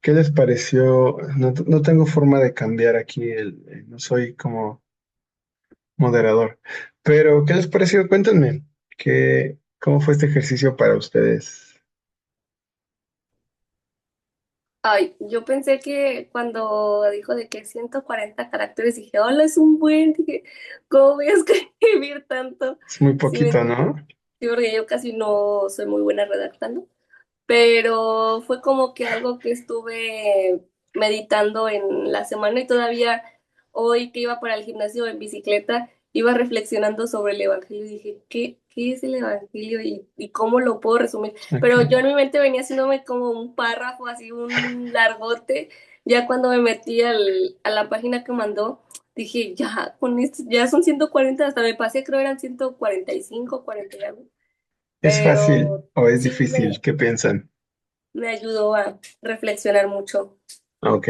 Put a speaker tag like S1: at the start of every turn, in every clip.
S1: ¿Qué les pareció? No tengo forma de cambiar aquí, no soy como moderador, pero ¿qué les pareció? Cuéntenme, ¿cómo fue este ejercicio para ustedes?
S2: Ay, yo pensé que cuando dijo de que 140 caracteres, dije, hola, es un buen, dije, ¿cómo voy a escribir tanto?
S1: Es muy
S2: Sí,
S1: poquito, ¿no?
S2: sí, porque yo casi no soy muy buena redactando, pero fue como que algo que estuve meditando en la semana y todavía hoy que iba para el gimnasio en bicicleta, iba reflexionando sobre el Evangelio y dije, ¿qué es el Evangelio y cómo lo puedo resumir? Pero
S1: Ok.
S2: yo en mi mente venía haciéndome como un párrafo, así un largote, ya cuando me metí a la página que mandó. Dije, ya, con esto, ya son 140 hasta me pasé, creo eran 145, 40 y algo.
S1: ¿Es fácil
S2: Pero
S1: o es
S2: sí
S1: difícil? ¿Qué piensan?
S2: me ayudó a reflexionar mucho.
S1: Ok,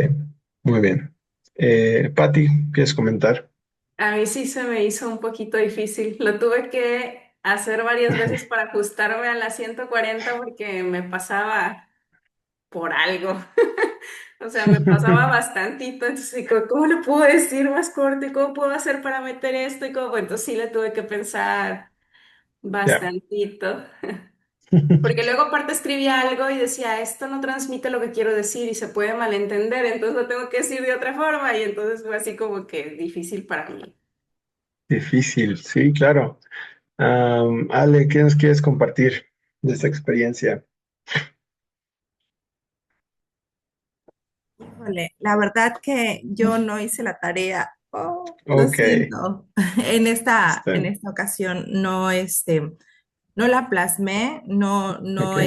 S1: muy bien. Patti, ¿quieres comentar?
S3: A mí sí se me hizo un poquito difícil. Lo tuve que hacer varias veces para ajustarme a las 140 porque me pasaba por algo. O sea, me pasaba bastantito. Entonces, digo, ¿cómo lo puedo decir más corto? ¿Y cómo puedo hacer para meter esto? Y cómo... Entonces sí le tuve que pensar
S1: Ya.
S3: bastantito. Porque luego aparte escribía algo y decía, esto no transmite lo que quiero decir y se puede malentender, entonces lo tengo que decir de otra forma. Y entonces fue así como que difícil para mí.
S1: Difícil, sí, claro. Ale, ¿qué nos quieres compartir de esta experiencia?
S4: Híjole, la verdad que yo no hice la tarea. Oh, lo
S1: Ok,
S4: siento. En
S1: está,
S4: esta ocasión no, no la plasmé,
S1: ok,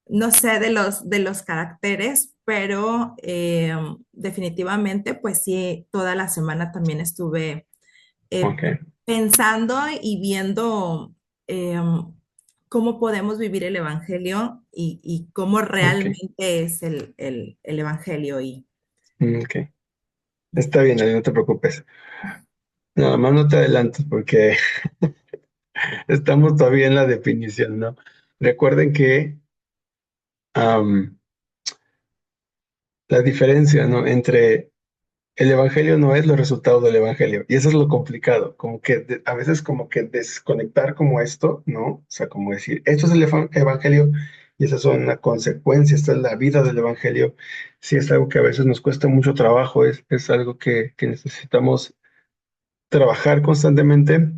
S4: no sé de los caracteres, pero definitivamente, pues sí, toda la semana también estuve eh,
S1: ok,
S4: pensando y viendo eh, cómo podemos vivir el Evangelio y cómo
S1: ok,
S4: realmente es el Evangelio.
S1: ok. Está bien, Ale, no te preocupes. Nada más no te adelantes porque estamos todavía en la definición, ¿no? Recuerden que am, la diferencia, ¿no? Entre el evangelio no es los resultados del evangelio. Y eso es lo complicado. Como que a veces como que desconectar como esto, ¿no? O sea, como decir, esto es el evangelio y esas son una consecuencia, esta es la vida del evangelio. Sí, es algo que a veces nos cuesta mucho trabajo, es algo que necesitamos trabajar constantemente,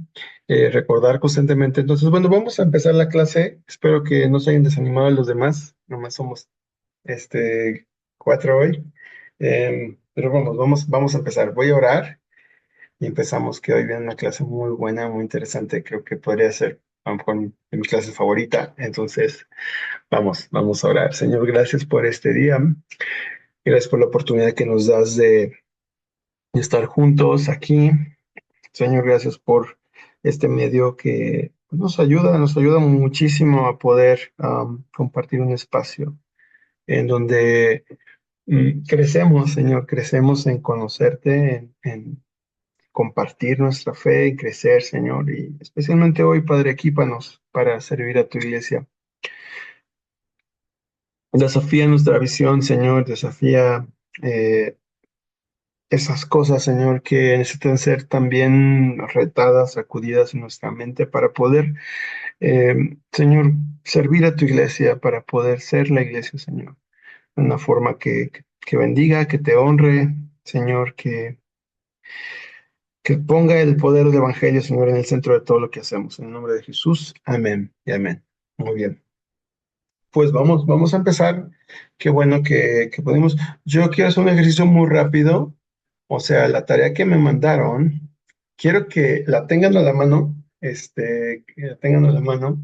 S1: recordar constantemente. Entonces, bueno, vamos a empezar la clase. Espero que no se hayan desanimado los demás. Nomás somos cuatro hoy. Pero vamos a empezar. Voy a orar y empezamos, que hoy viene una clase muy buena, muy interesante. Creo que podría ser a lo mejor mi clase favorita. Entonces, vamos a orar. Señor, gracias por este día. Gracias por la oportunidad que nos das de estar juntos aquí. Señor, gracias por este medio que nos ayuda muchísimo a poder compartir un espacio en donde crecemos, Señor, crecemos en conocerte, en compartir nuestra fe, en crecer, Señor, y especialmente hoy, Padre, equípanos para servir a tu iglesia. Desafía nuestra visión, Señor, desafía eh, esas cosas, Señor, que necesitan ser también retadas, sacudidas en nuestra mente para poder, Señor, servir a tu iglesia, para poder ser la iglesia, Señor, de una forma que bendiga, que te honre, Señor, que ponga el poder del Evangelio, Señor, en el centro de todo lo que hacemos. En el nombre de Jesús, amén y amén. Muy bien. Pues vamos a empezar. Qué bueno que podemos. Yo quiero hacer un ejercicio muy rápido. O sea, la tarea que me mandaron, quiero que la tengan a la mano, que la tengan a la mano.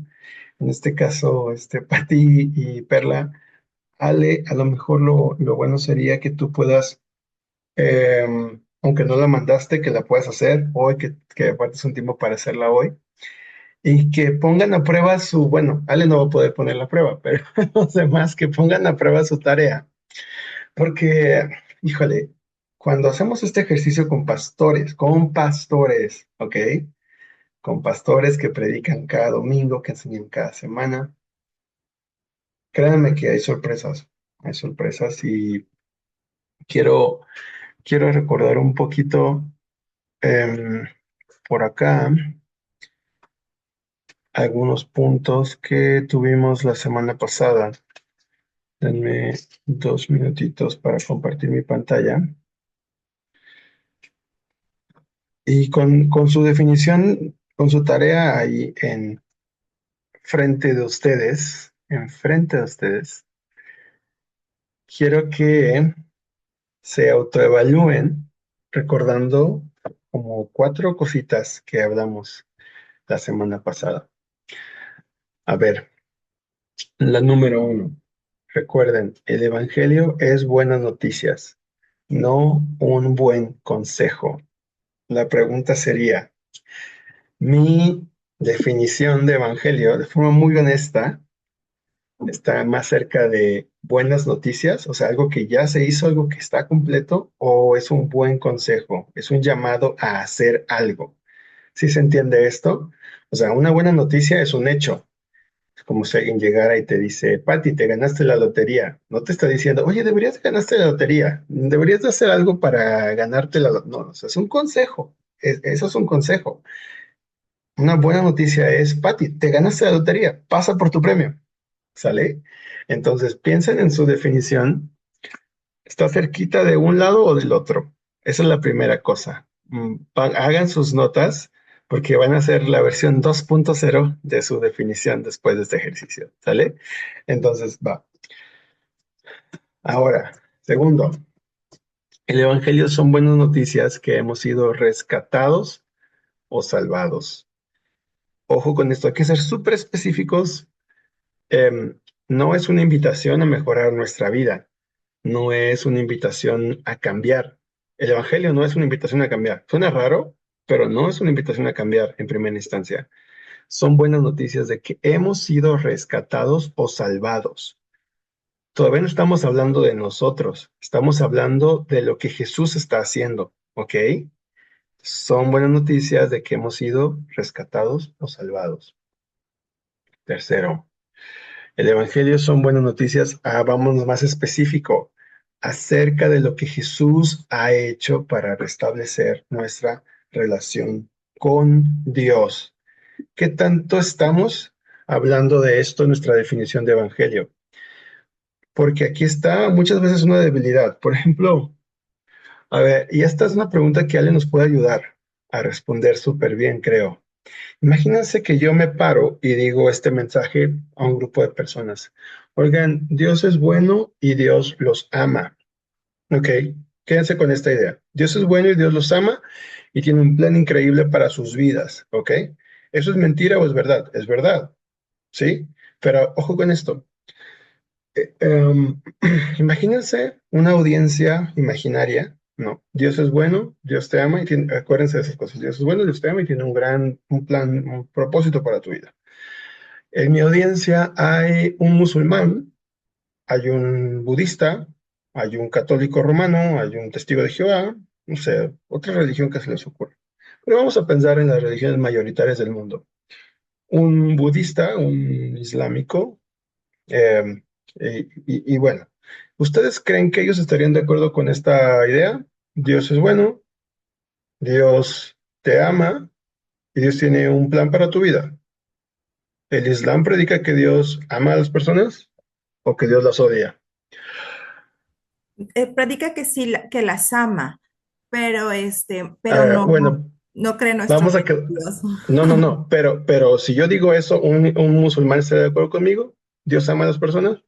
S1: En este caso, Pati y Perla. Ale, a lo mejor lo bueno sería que tú puedas, aunque no la mandaste, que la puedas hacer hoy, que apartes un tiempo para hacerla hoy y que pongan a prueba bueno, Ale no va a poder poner la prueba, pero los demás que pongan a prueba su tarea, porque, híjole, cuando hacemos este ejercicio con pastores, ¿ok? Con pastores que predican cada domingo, que enseñan cada semana, créanme que hay sorpresas, hay sorpresas y quiero, quiero recordar un poquito em, por acá algunos puntos que tuvimos la semana pasada. Denme 2 minutitos para compartir mi pantalla. Y con su definición, con su tarea ahí enfrente de ustedes, quiero que se autoevalúen recordando como 4 cositas que hablamos la semana pasada. A ver, la número 1. Recuerden, el Evangelio es buenas noticias, no un buen consejo. La pregunta sería, mi definición de Evangelio, de forma muy honesta, está más cerca de buenas noticias, o sea, algo que ya se hizo, algo que está completo, o es un buen consejo, es un llamado a hacer algo. ¿Sí se entiende esto? O sea, una buena noticia es un hecho. Es como si alguien llegara y te dice, Pati, te ganaste la lotería. No te está diciendo, oye, deberías ganarte la lotería. Deberías de hacer algo para ganarte la lotería. No, o sea, es un consejo. Eso es un consejo. Una buena noticia es, Pati, te ganaste la lotería. Pasa por tu premio. ¿Sale? Entonces, piensen en su definición. ¿Está cerquita de un lado o del otro? Esa es la primera cosa. Hagan sus notas porque van a hacer la versión 2.0 de su definición después de este ejercicio. ¿Sale? Entonces, va. Ahora, segundo, el Evangelio son buenas noticias que hemos sido rescatados o salvados. Ojo con esto, hay que ser súper específicos. No es una invitación a mejorar nuestra vida. No es una invitación a cambiar. El Evangelio no es una invitación a cambiar. Suena raro, pero no es una invitación a cambiar en primera instancia. Son buenas noticias de que hemos sido rescatados o salvados. Todavía no estamos hablando de nosotros, estamos hablando de lo que Jesús está haciendo, ¿ok? Son buenas noticias de que hemos sido rescatados o salvados. Tercero, el Evangelio son buenas noticias, vámonos más específico, acerca de lo que Jesús ha hecho para restablecer nuestra relación con Dios. ¿Qué tanto estamos hablando de esto en nuestra definición de Evangelio? Porque aquí está muchas veces una debilidad. Por ejemplo, a ver, y esta es una pregunta que Ale nos puede ayudar a responder súper bien, creo. Imagínense que yo me paro y digo este mensaje a un grupo de personas. Oigan, Dios es bueno y Dios los ama. Ok, quédense con esta idea. Dios es bueno y Dios los ama y tiene un plan increíble para sus vidas. Ok, ¿eso es mentira o es verdad? Es verdad, ¿sí? Pero ojo con esto. Imagínense una audiencia imaginaria, ¿no? Dios es bueno, Dios te ama y tiene, acuérdense de esas cosas. Dios es bueno, Dios te ama y tiene un plan, un propósito para tu vida. En mi audiencia hay un musulmán, hay un budista, hay un católico romano, hay un testigo de Jehová, no sé, otra religión que se les ocurra. Pero vamos a pensar en las religiones mayoritarias del mundo. Un budista, un islámico, eh, y bueno, ¿ustedes creen que ellos estarían de acuerdo con esta idea? Dios es bueno, Dios te ama y Dios tiene un plan para tu vida. ¿El Islam predica que Dios ama a las personas o que Dios las odia?
S4: Predica que sí, que las ama, pero no,
S1: Bueno,
S4: no cree en nuestro
S1: vamos a que...
S4: Dios.
S1: No, pero si yo digo eso, ¿un musulmán estaría de acuerdo conmigo? ¿Dios ama a las personas?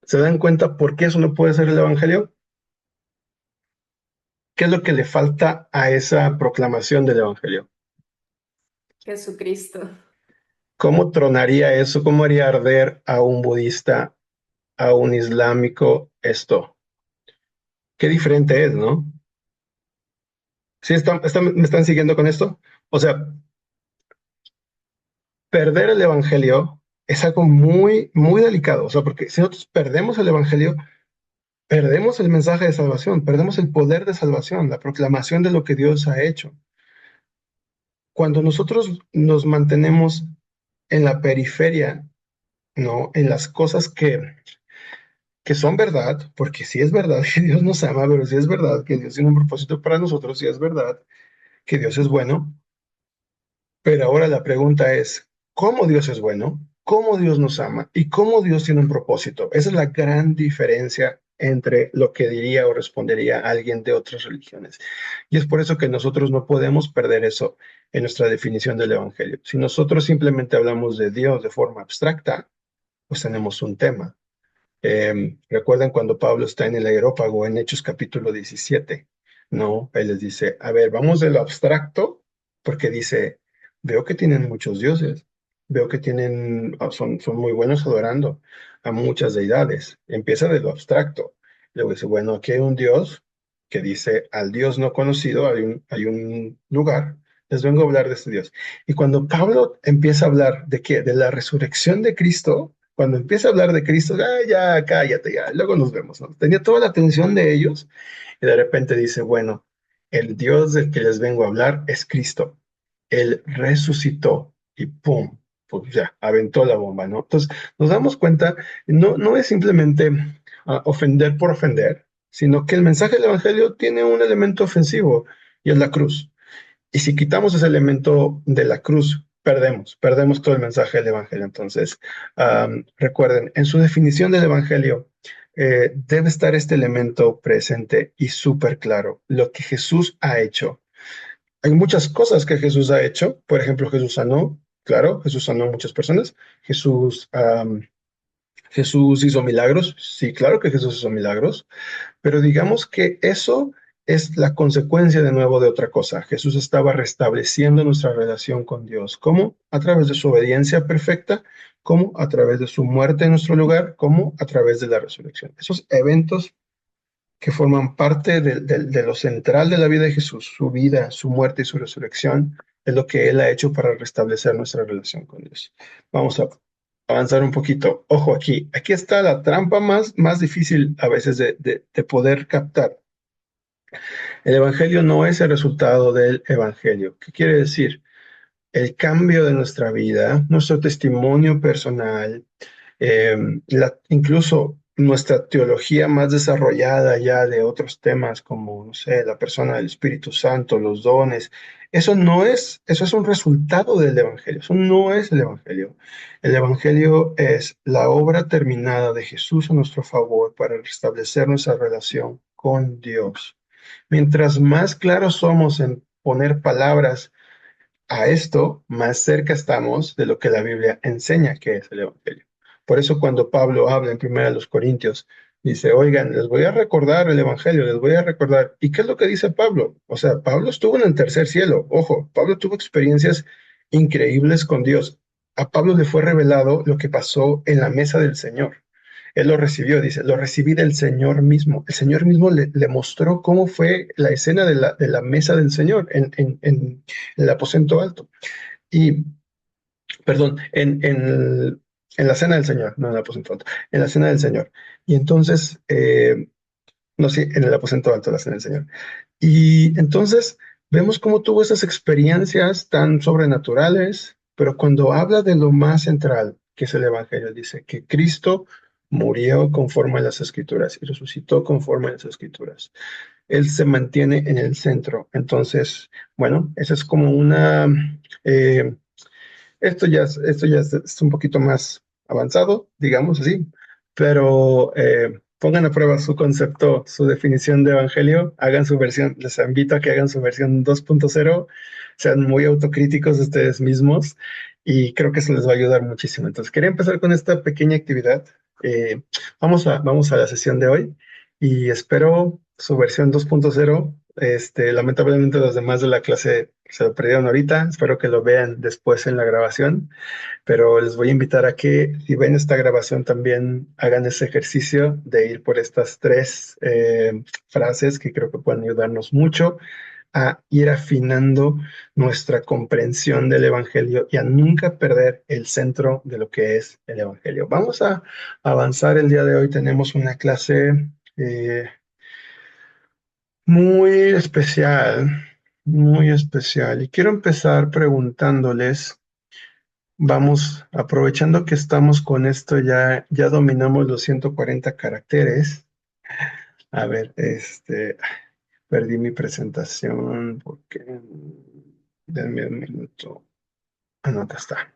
S1: ¿Se dan cuenta por qué eso no puede ser el Evangelio? ¿Qué es lo que le falta a esa proclamación del Evangelio?
S3: Jesucristo.
S1: ¿Cómo tronaría eso? ¿Cómo haría arder a un budista, a un islámico esto? Qué diferente es, ¿no? ¿Sí me están siguiendo con esto? O sea, perder el Evangelio es algo muy, muy delicado. O sea, porque si nosotros perdemos el Evangelio, perdemos el mensaje de salvación, perdemos el poder de salvación, la proclamación de lo que Dios ha hecho. Cuando nosotros nos mantenemos en la periferia ¿no? En las cosas que son verdad, porque sí es verdad que Dios nos ama, pero sí es verdad que Dios tiene un propósito para nosotros, sí es verdad que Dios es bueno, pero ahora la pregunta es, ¿cómo Dios es bueno? ¿Cómo Dios nos ama? ¿Y cómo Dios tiene un propósito? Esa es la gran diferencia entre lo que diría o respondería alguien de otras religiones. Y es por eso que nosotros no podemos perder eso en nuestra definición del Evangelio. Si nosotros simplemente hablamos de Dios de forma abstracta, pues tenemos un tema. Recuerden cuando Pablo está en el aerópago en Hechos capítulo 17, ¿no? Él les dice, a ver, vamos de lo abstracto, porque dice, veo que tienen muchos dioses, veo que son muy buenos adorando a muchas deidades. Empieza de lo abstracto. Luego dice, bueno, aquí hay un Dios que dice, al Dios no conocido hay un lugar, les vengo a hablar de este Dios. Y cuando Pablo empieza a hablar de qué, de la resurrección de Cristo, cuando empieza a hablar de Cristo, ya, cállate, ya, luego nos vemos, ¿no? Tenía toda la atención de ellos y de repente dice, bueno, el Dios del que les vengo a hablar es Cristo. Él resucitó y ¡pum! Pues ya, aventó la bomba, ¿no? Entonces, nos damos cuenta, no es simplemente ofender por ofender, sino que el mensaje del Evangelio tiene un elemento ofensivo y es la cruz. Y si quitamos ese elemento de la cruz, perdemos todo el mensaje del Evangelio. Entonces, recuerden, en su definición del Evangelio debe estar este elemento presente y súper claro, lo que Jesús ha hecho. Hay muchas cosas que Jesús ha hecho. Por ejemplo, Jesús sanó, claro, Jesús sanó a muchas personas. Jesús hizo milagros, sí, claro que Jesús hizo milagros. Pero digamos que eso es la consecuencia de nuevo de otra cosa. Jesús estaba restableciendo nuestra relación con Dios. ¿Cómo? A través de su obediencia perfecta, ¿cómo? A través de su muerte en nuestro lugar, ¿cómo? A través de la resurrección. Esos eventos que forman parte de lo central de la vida de Jesús, su vida, su muerte y su resurrección, es lo que Él ha hecho para restablecer nuestra relación con Dios. Vamos a avanzar un poquito. Ojo aquí está la trampa más difícil a veces de poder captar. El Evangelio no es el resultado del Evangelio. ¿Qué quiere decir? El cambio de nuestra vida, nuestro testimonio personal, eh, incluso nuestra teología más desarrollada ya de otros temas como, no sé, la persona del Espíritu Santo, los dones, eso es un resultado del Evangelio, eso no es el Evangelio. El Evangelio es la obra terminada de Jesús a nuestro favor para restablecer nuestra relación con Dios. Mientras más claros somos en poner palabras a esto, más cerca estamos de lo que la Biblia enseña que es el Evangelio. Por eso cuando Pablo habla en 1 Corintios, dice, oigan, les voy a recordar el Evangelio, les voy a recordar. ¿Y qué es lo que dice Pablo? O sea, Pablo estuvo en el tercer cielo. Ojo, Pablo tuvo experiencias increíbles con Dios. A Pablo le fue revelado lo que pasó en la mesa del Señor. Él lo recibió, dice, lo recibí del Señor mismo. El Señor mismo le mostró cómo fue la escena de la mesa del Señor en el aposento alto. Y, perdón, en la cena del Señor, no en el aposento alto, en la cena del Señor. Y entonces, no, sí, en el aposento alto, la cena del Señor. Y entonces vemos cómo tuvo esas experiencias tan sobrenaturales, pero cuando habla de lo más central, que es el Evangelio, dice que Cristo murió conforme a las Escrituras y resucitó conforme a las Escrituras. Él se mantiene en el centro. Entonces, bueno, esa es como eh, esto ya es un poquito más avanzado, digamos así, pero pongan a prueba su concepto, su definición de evangelio, hagan su versión, les invito a que hagan su versión 2.0, sean muy autocríticos de ustedes mismos y creo que eso les va a ayudar muchísimo. Entonces, quería empezar con esta pequeña actividad. Eh, vamos a la sesión de hoy y espero su versión 2.0. Lamentablemente los demás de la clase se lo perdieron ahorita, espero que lo vean después en la grabación, pero les voy a invitar a que si ven esta grabación también hagan ese ejercicio de ir por estas tres frases que creo que pueden ayudarnos mucho a ir afinando nuestra comprensión del Evangelio y a nunca perder el centro de lo que es el Evangelio. Vamos a avanzar el día de hoy. Tenemos una clase eh, muy especial, muy especial. Y quiero empezar preguntándoles, vamos, aprovechando que estamos con esto, ya dominamos los 140 caracteres. A ver, perdí mi presentación porque, denme un minuto. Ah, no, acá está.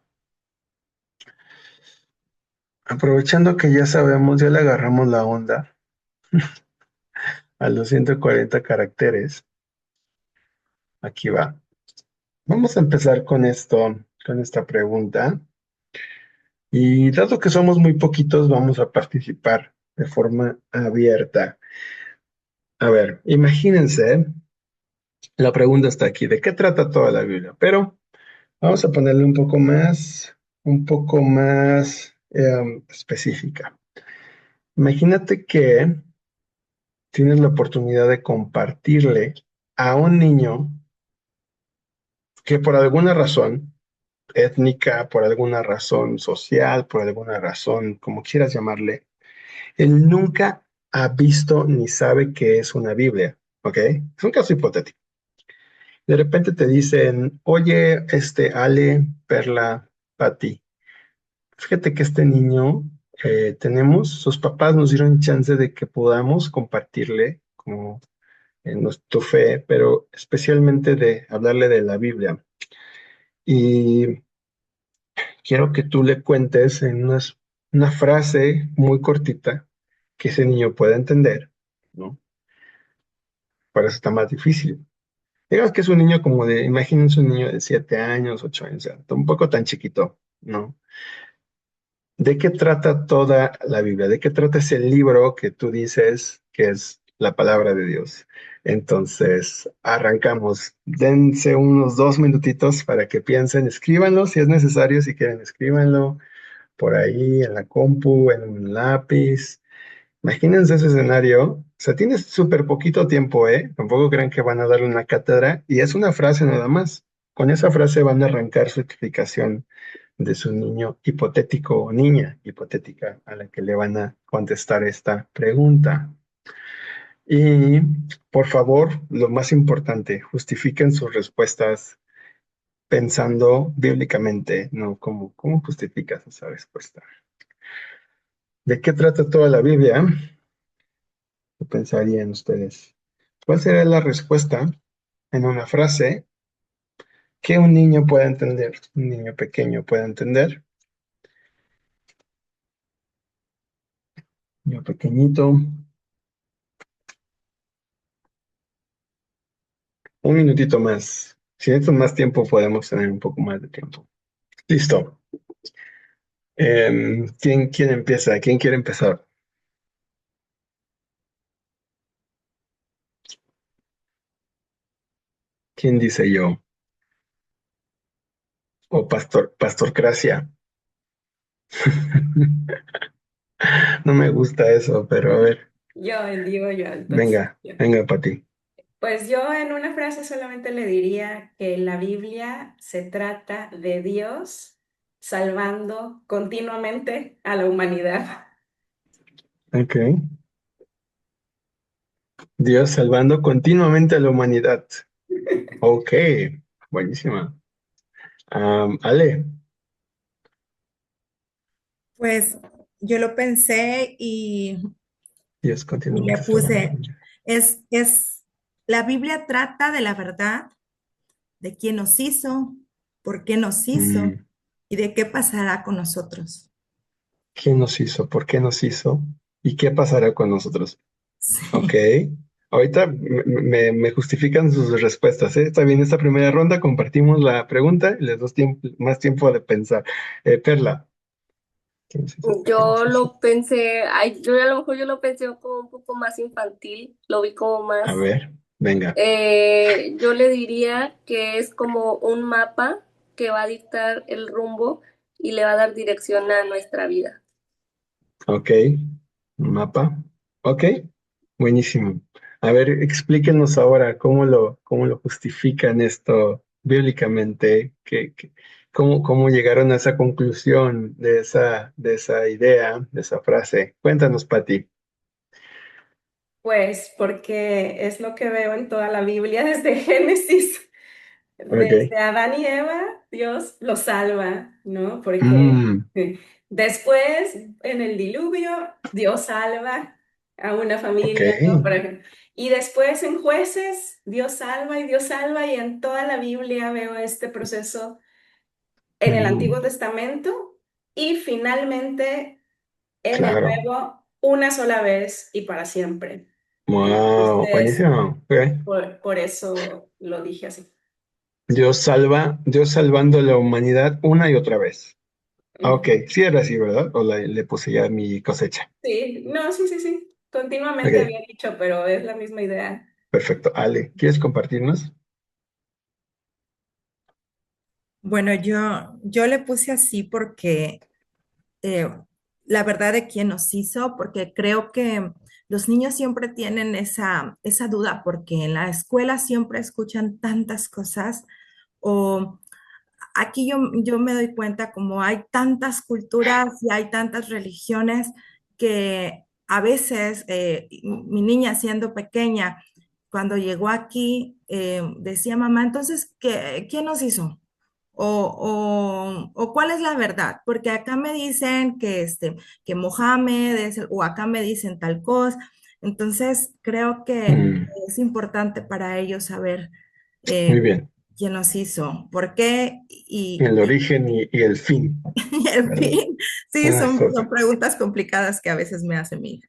S1: Aprovechando que ya sabemos, ya le agarramos la onda a los 140 caracteres. Aquí va. Vamos a empezar con esto, con esta pregunta. Y dado que somos muy poquitos, vamos a participar de forma abierta. A ver, imagínense, la pregunta está aquí, ¿de qué trata toda la Biblia? Pero vamos a ponerle un poco más específica. Imagínate que tienes la oportunidad de compartirle a un niño que por alguna razón étnica, por alguna razón social, por alguna razón, como quieras llamarle, él nunca ha visto ni sabe qué es una Biblia, ¿ok? Es un caso hipotético. De repente te dicen, oye, Ale, Perla, Pati, fíjate que este niño sus papás nos dieron chance de que podamos compartirle como en nuestra fe, pero especialmente de hablarle de la Biblia. Y quiero que tú le cuentes en una frase muy cortita que ese niño pueda entender, ¿no? Para eso está más difícil. Digamos que es un niño imagínense un niño de 7 años, 8 años, o sea, un poco tan chiquito, ¿no? ¿De qué trata toda la Biblia? ¿De qué trata ese libro que tú dices que es la palabra de Dios? Entonces, arrancamos. Dense unos 2 minutitos para que piensen, escríbanlo si es necesario, si quieren, escríbanlo por ahí en la compu, en un lápiz. Imagínense ese escenario. O sea, tienes súper poquito tiempo, ¿eh? Tampoco crean que van a darle una cátedra y es una frase nada más. Con esa frase van a arrancar su explicación de su niño hipotético o niña hipotética a la que le van a contestar esta pregunta. Y por favor, lo más importante, justifiquen sus respuestas pensando bíblicamente, ¿no? ¿Cómo justificas esa respuesta? ¿De qué trata toda la Biblia? ¿Qué pensarían ustedes? ¿Cuál sería la respuesta en una frase que un niño pueda entender, un niño pequeño pueda entender? Niño pequeñito, un minutito más. Si necesitas más tiempo, podemos tener un poco más de tiempo. Listo. ¿Quién empieza? ¿Quién quiere empezar? ¿Quién dice yo? O pastorcracia. No me gusta eso, pero a ver,
S3: Digo yo, entonces.
S1: venga, venga, Pati.
S3: Pues yo en una frase solamente le diría que la Biblia se trata de Dios salvando continuamente a la humanidad.
S1: Ok. Dios salvando continuamente a la humanidad. Ok, buenísima. Ale,
S4: Pues yo lo pensé
S1: Dios
S4: y le
S1: continuamente salvando a la
S4: puse,
S1: humanidad.
S4: la Biblia trata de la verdad, de quién nos hizo, por qué nos hizo
S1: Mm,
S4: y de qué pasará con nosotros.
S1: ¿Quién nos hizo? ¿Por qué nos hizo? ¿Y qué pasará con nosotros? Ok.
S4: Sí.
S1: Ahorita me justifican sus respuestas, ¿eh? Está bien, esta primera ronda compartimos la pregunta y les doy más tiempo de pensar. Perla, ¿quién nos hizo? ¿Por qué nos
S2: Yo
S1: hizo?
S2: lo pensé, ay, yo a lo mejor yo lo pensé como un poco más infantil, lo vi como
S1: A
S2: más,
S1: ver, venga.
S2: yo le diría que es como un mapa que va a dictar el rumbo y le va a dar dirección a nuestra vida.
S1: Ok. Mapa. Ok. Buenísimo. A ver, explíquenos ahora cómo lo justifican esto bíblicamente, cómo llegaron a esa conclusión de esa idea, de esa frase. Cuéntanos, Pati.
S3: Pues porque es lo que veo en toda la Biblia desde Génesis.
S1: Ok.
S3: Desde Adán y Eva, Dios los salva, ¿no? Porque
S1: Mm,
S3: después, en el diluvio, Dios salva a una
S1: ok.
S3: familia, ¿no? Y después en Jueces, Dios salva, y en toda la Biblia veo este proceso en el
S1: Mm,
S3: Antiguo Testamento y finalmente en el
S1: claro.
S3: Nuevo, una sola vez y para siempre.
S1: Wow,
S3: Entonces,
S1: buenísimo. Ok.
S3: por eso lo dije así.
S1: Dios salvando a la humanidad una y otra vez. Ah, ok,
S3: Ujú.
S1: sí era así, ¿verdad? O le puse ya mi cosecha.
S3: Sí, no, sí, sí, sí. Continuamente
S1: Ok,
S3: había dicho, pero es la misma idea.
S1: perfecto. Ale, ¿quieres compartirnos?
S4: Bueno, yo le puse así porque eh, la verdad de quién nos hizo, porque creo que los niños siempre tienen esa duda, porque en la escuela siempre escuchan tantas cosas, o aquí yo me doy cuenta como hay tantas culturas y hay tantas religiones que a veces mi niña siendo pequeña, cuando llegó aquí, decía mamá, entonces, ¿quién nos hizo? O cuál es la verdad, porque acá me dicen que Mohamed es, o acá me dicen tal cosa. Entonces, creo que
S1: Mm,
S4: es importante para ellos saber
S1: muy
S4: eh,
S1: bien.
S4: quién nos hizo, por qué
S1: El origen y el fin,
S4: y en
S1: ¿verdad?
S4: fin, sí,
S1: Ah,
S4: son
S1: perfecto.
S4: preguntas complicadas que a veces me hace mi hija.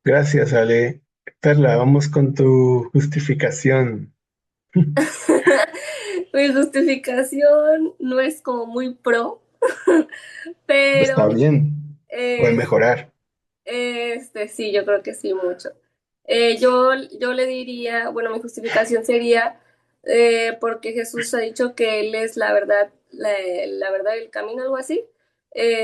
S1: Gracias, Ale. Perla, vamos con tu justificación.
S2: Mi justificación no es como muy pro,
S1: Está
S2: pero
S1: bien, puede
S2: eh,
S1: mejorar.
S2: sí, yo creo que sí, mucho. Yo le diría, bueno, mi justificación sería porque Jesús ha dicho que Él es la verdad, la verdad y el camino, algo así.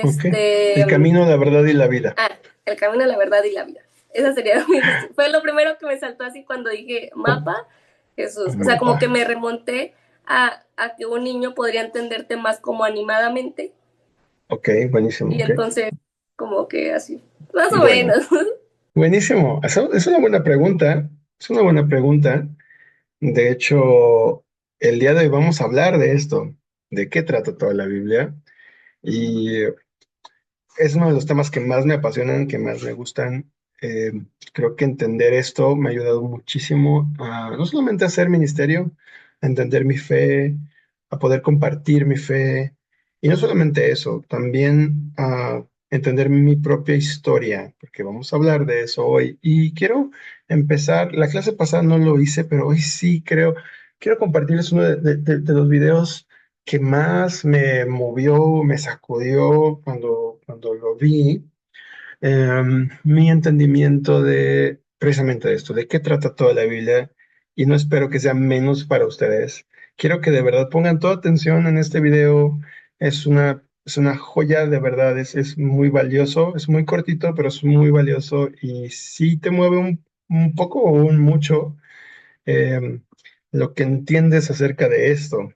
S1: Ok.
S2: Este,
S1: El camino, la verdad y la vida.
S2: ah, el camino, la verdad y la vida. Esa sería mi justificación. Fue lo primero que me saltó así cuando dije mapa, Jesús. O sea, como que
S1: Mapa.
S2: me remonté a que un niño podría entenderte más como animadamente.
S1: Ok, buenísimo.
S2: Y
S1: Ok.
S2: entonces, como que así, más o
S1: Bueno,
S2: menos.
S1: buenísimo. Es una buena pregunta. Es una buena pregunta. De hecho, el día de hoy vamos a hablar de esto, de qué trata toda la Biblia. Y es uno de los temas que más me apasionan, que más me gustan. Eh, Creo que entender esto me ha ayudado muchísimo a no solamente a hacer ministerio, a entender mi fe, a poder compartir mi fe. Y no solamente eso, también a entender mi propia historia, porque vamos a hablar de eso hoy. Y quiero empezar, la clase pasada no lo hice, pero hoy sí quiero compartirles uno de los videos que más me movió, me sacudió cuando lo vi, mi entendimiento de precisamente de esto, de qué trata toda la Biblia, y no espero que sea menos para ustedes. Quiero que de verdad pongan toda atención en este video. Es una joya de verdad, es muy valioso, es muy cortito, pero es muy valioso y sí te mueve un poco o un mucho lo que entiendes acerca de esto.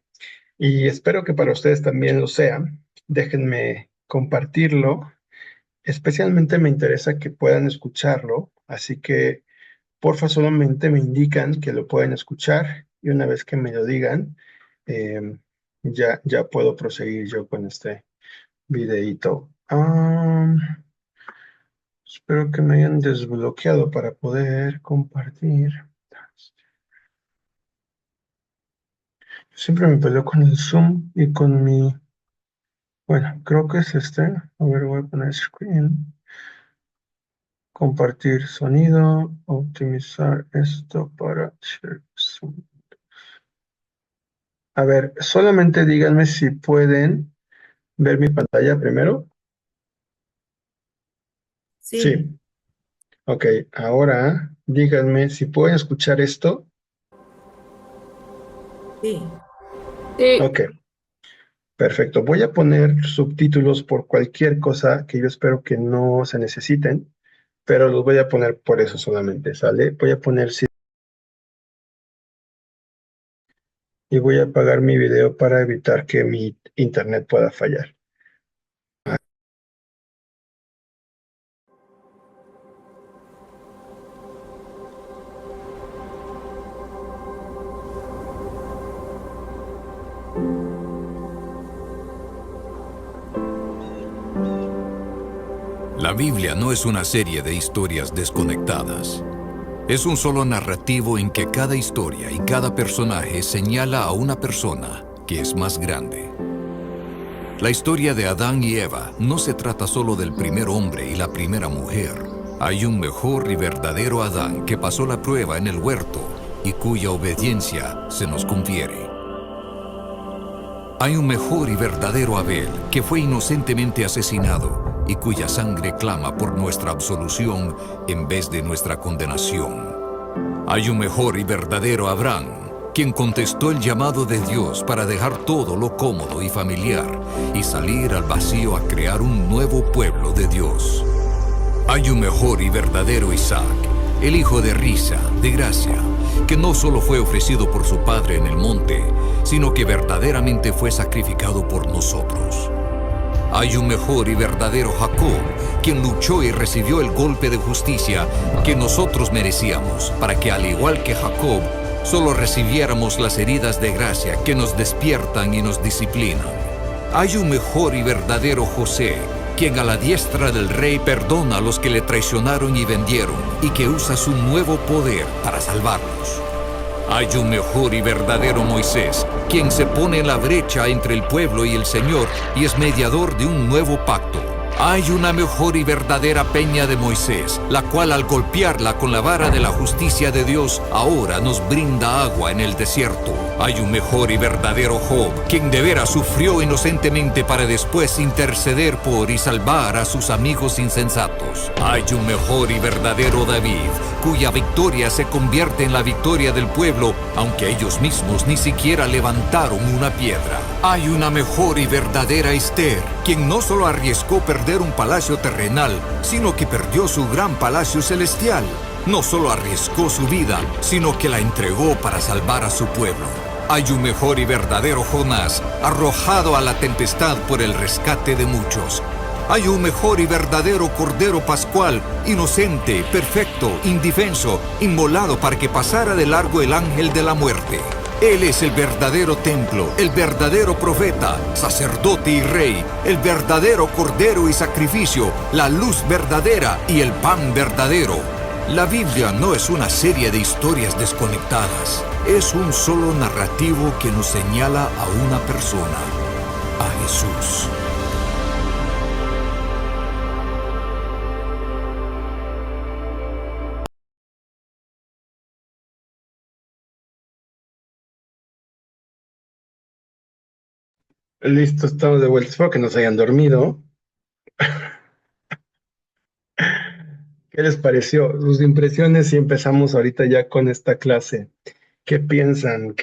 S1: Y espero que para ustedes también lo sea. Déjenme compartirlo. Especialmente me interesa que puedan escucharlo, así que porfa solamente me indican que lo pueden escuchar y una vez que me lo digan, ya puedo proseguir yo con este videíto. Espero que me hayan desbloqueado para poder compartir. Siempre me peleo con el Zoom y con mi... Bueno, creo que es este. A ver, voy a poner screen. Compartir sonido. Optimizar esto para share Zoom. A ver, solamente díganme si pueden ver mi pantalla primero.
S4: Sí,
S1: Sí. Ok, ahora díganme si pueden escuchar esto.
S4: sí.
S2: Sí,
S1: Ok, perfecto. Voy a poner subtítulos por cualquier cosa que yo espero que no se necesiten, pero los voy a poner por eso solamente, ¿sale? Voy a poner sí y voy a apagar mi video para evitar que mi internet pueda fallar.
S5: La Biblia no es una serie de historias desconectadas. Es un solo narrativo en que cada historia y cada personaje señala a una persona que es más grande. La historia de Adán y Eva no se trata solo del primer hombre y la primera mujer. Hay un mejor y verdadero Adán que pasó la prueba en el huerto y cuya obediencia se nos confiere. Hay un mejor y verdadero Abel que fue inocentemente asesinado y cuya sangre clama por nuestra absolución en vez de nuestra condenación. Hay un mejor y verdadero Abraham, quien contestó el llamado de Dios para dejar todo lo cómodo y familiar y salir al vacío a crear un nuevo pueblo de Dios. Hay un mejor y verdadero Isaac, el hijo de risa, de gracia, que no solo fue ofrecido por su padre en el monte, sino que verdaderamente fue sacrificado por nosotros. Hay un mejor y verdadero Jacob, quien luchó y recibió el golpe de justicia que nosotros merecíamos, para que al igual que Jacob, solo recibiéramos las heridas de gracia que nos despiertan y nos disciplinan. Hay un mejor y verdadero José, quien a la diestra del rey perdona a los que le traicionaron y vendieron, y que usa su nuevo poder para salvarlos. Hay un mejor y verdadero Moisés, quien se pone en la brecha entre el pueblo y el Señor y es mediador de un nuevo pacto. Hay una mejor y verdadera peña de Moisés, la cual al golpearla con la vara de la justicia de Dios, ahora nos brinda agua en el desierto. Hay un mejor y verdadero Job, quien de veras sufrió inocentemente para después interceder por y salvar a sus amigos insensatos. Hay un mejor y verdadero David, cuya victoria se convierte en la victoria del pueblo, aunque ellos mismos ni siquiera levantaron una piedra. Hay una mejor y verdadera Esther, quien no solo arriesgó perder un palacio terrenal, sino que perdió su gran palacio celestial. No solo arriesgó su vida, sino que la entregó para salvar a su pueblo. Hay un mejor y verdadero Jonás, arrojado a la tempestad por el rescate de muchos. Hay un mejor y verdadero Cordero Pascual, inocente, perfecto, indefenso, inmolado para que pasara de largo el ángel de la muerte. Él es el verdadero templo, el verdadero profeta, sacerdote y rey, el verdadero cordero y sacrificio, la luz verdadera y el pan verdadero. La Biblia no es una serie de historias desconectadas, es un solo narrativo que nos señala a una persona, a Jesús.
S1: Listo, estamos de vuelta. Espero que nos hayan dormido. ¿Qué les pareció? Sus impresiones y empezamos ahorita ya con esta clase. ¿Qué piensan?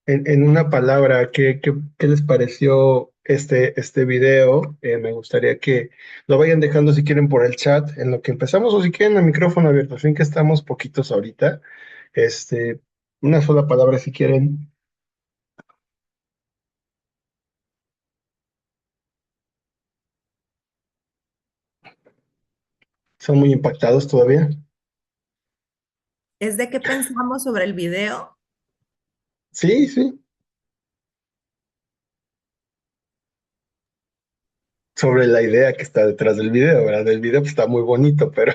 S1: En una palabra, qué les pareció este video? Me gustaría que lo vayan dejando si quieren por el chat en lo que empezamos o si quieren a micrófono abierto. Al fin que estamos poquitos ahorita. Este, una sola palabra si quieren. ¿Son muy impactados todavía?
S4: ¿Es de qué pensamos sobre el video?
S1: Sí, sí. Sobre la idea que está detrás del video, ¿verdad? El video pues, está muy bonito, pero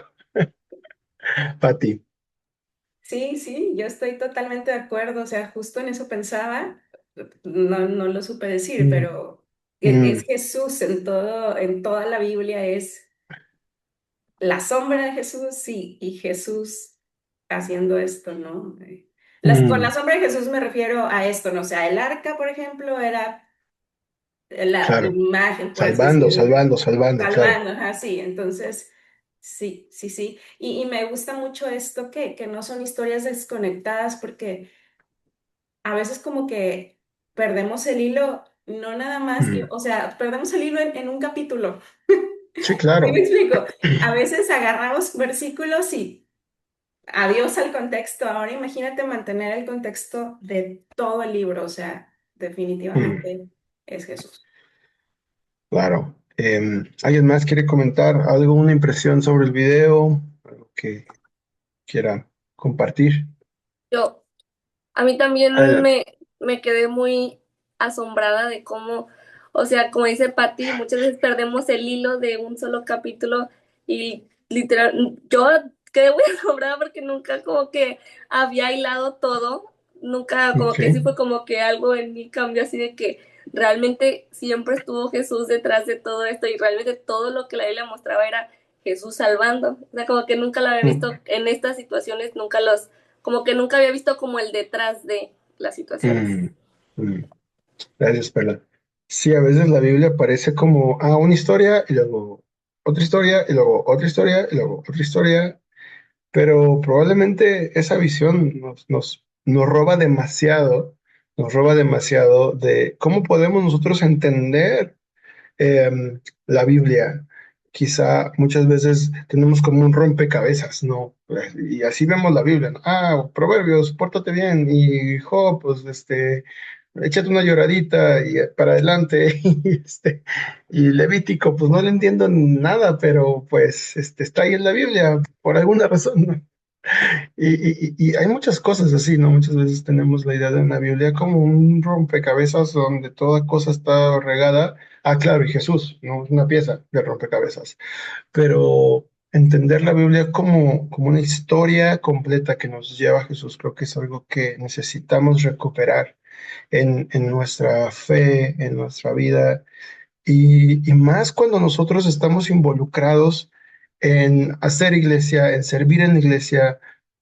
S1: Pati.
S3: Sí, sí, yo estoy totalmente de acuerdo, o sea, justo en eso pensaba, no lo supe decir,
S1: Mm,
S3: pero es
S1: mm,
S3: Jesús en todo, en toda la Biblia es la sombra de Jesús y Jesús haciendo esto, ¿no? Con la
S1: mm,
S3: sombra de Jesús me refiero a esto, ¿no? O sea, el arca, por ejemplo, era la
S1: claro.
S3: imagen, pues,
S1: Salvando, salvando, salvando, claro.
S3: salvando, ajá, sí, entonces, sí, sí, sí. Y me gusta mucho esto que no son historias desconectadas porque a veces como que perdemos el hilo, no nada más,
S1: Mm,
S3: o sea, perdemos el hilo en un capítulo.
S1: sí,
S3: ¿Sí me
S1: claro.
S3: explico? A veces agarramos versículos y adiós al contexto. Ahora imagínate mantener el contexto de todo el libro, o sea,
S1: Mm,
S3: definitivamente es Jesús.
S1: claro. ¿Alguien más quiere comentar algo, una impresión sobre el video? Algo que quiera compartir.
S2: Yo, a mí también
S1: Adelante.
S2: me quedé muy asombrada de cómo, o sea, como dice Patty, muchas veces perdemos el hilo de un solo capítulo y literal, yo quedé muy asombrada porque nunca como que había hilado todo, nunca como
S1: Ok.
S2: que sí fue como que algo en mí cambió así de que realmente siempre estuvo Jesús detrás de todo esto y realmente todo lo que la Biblia mostraba era Jesús salvando. O sea, como que nunca lo había visto
S1: Mm,
S2: en estas situaciones, nunca los, como que nunca había visto como el detrás de las situaciones.
S1: mm, mm. Gracias, Perla. Sí, a veces la Biblia parece como una historia y luego otra historia y luego otra historia y luego otra historia, pero probablemente esa visión nos roba demasiado de cómo podemos nosotros entender la Biblia. Quizá muchas veces tenemos como un rompecabezas, ¿no? Y así vemos la Biblia, ¿no? Proverbios, pórtate bien, y Job, pues, échate una lloradita y para adelante, y Levítico, pues no le entiendo nada, pero pues, está ahí en la Biblia, por alguna razón, ¿no? Y hay muchas cosas así, ¿no? Muchas veces tenemos la idea de una Biblia como un rompecabezas donde toda cosa está regada. Claro, y Jesús, ¿no? Es una pieza de rompecabezas. Pero entender la Biblia como una historia completa que nos lleva a Jesús, creo que es algo que necesitamos recuperar en nuestra fe, en nuestra vida. Y más cuando nosotros estamos involucrados en hacer iglesia, en servir en la iglesia,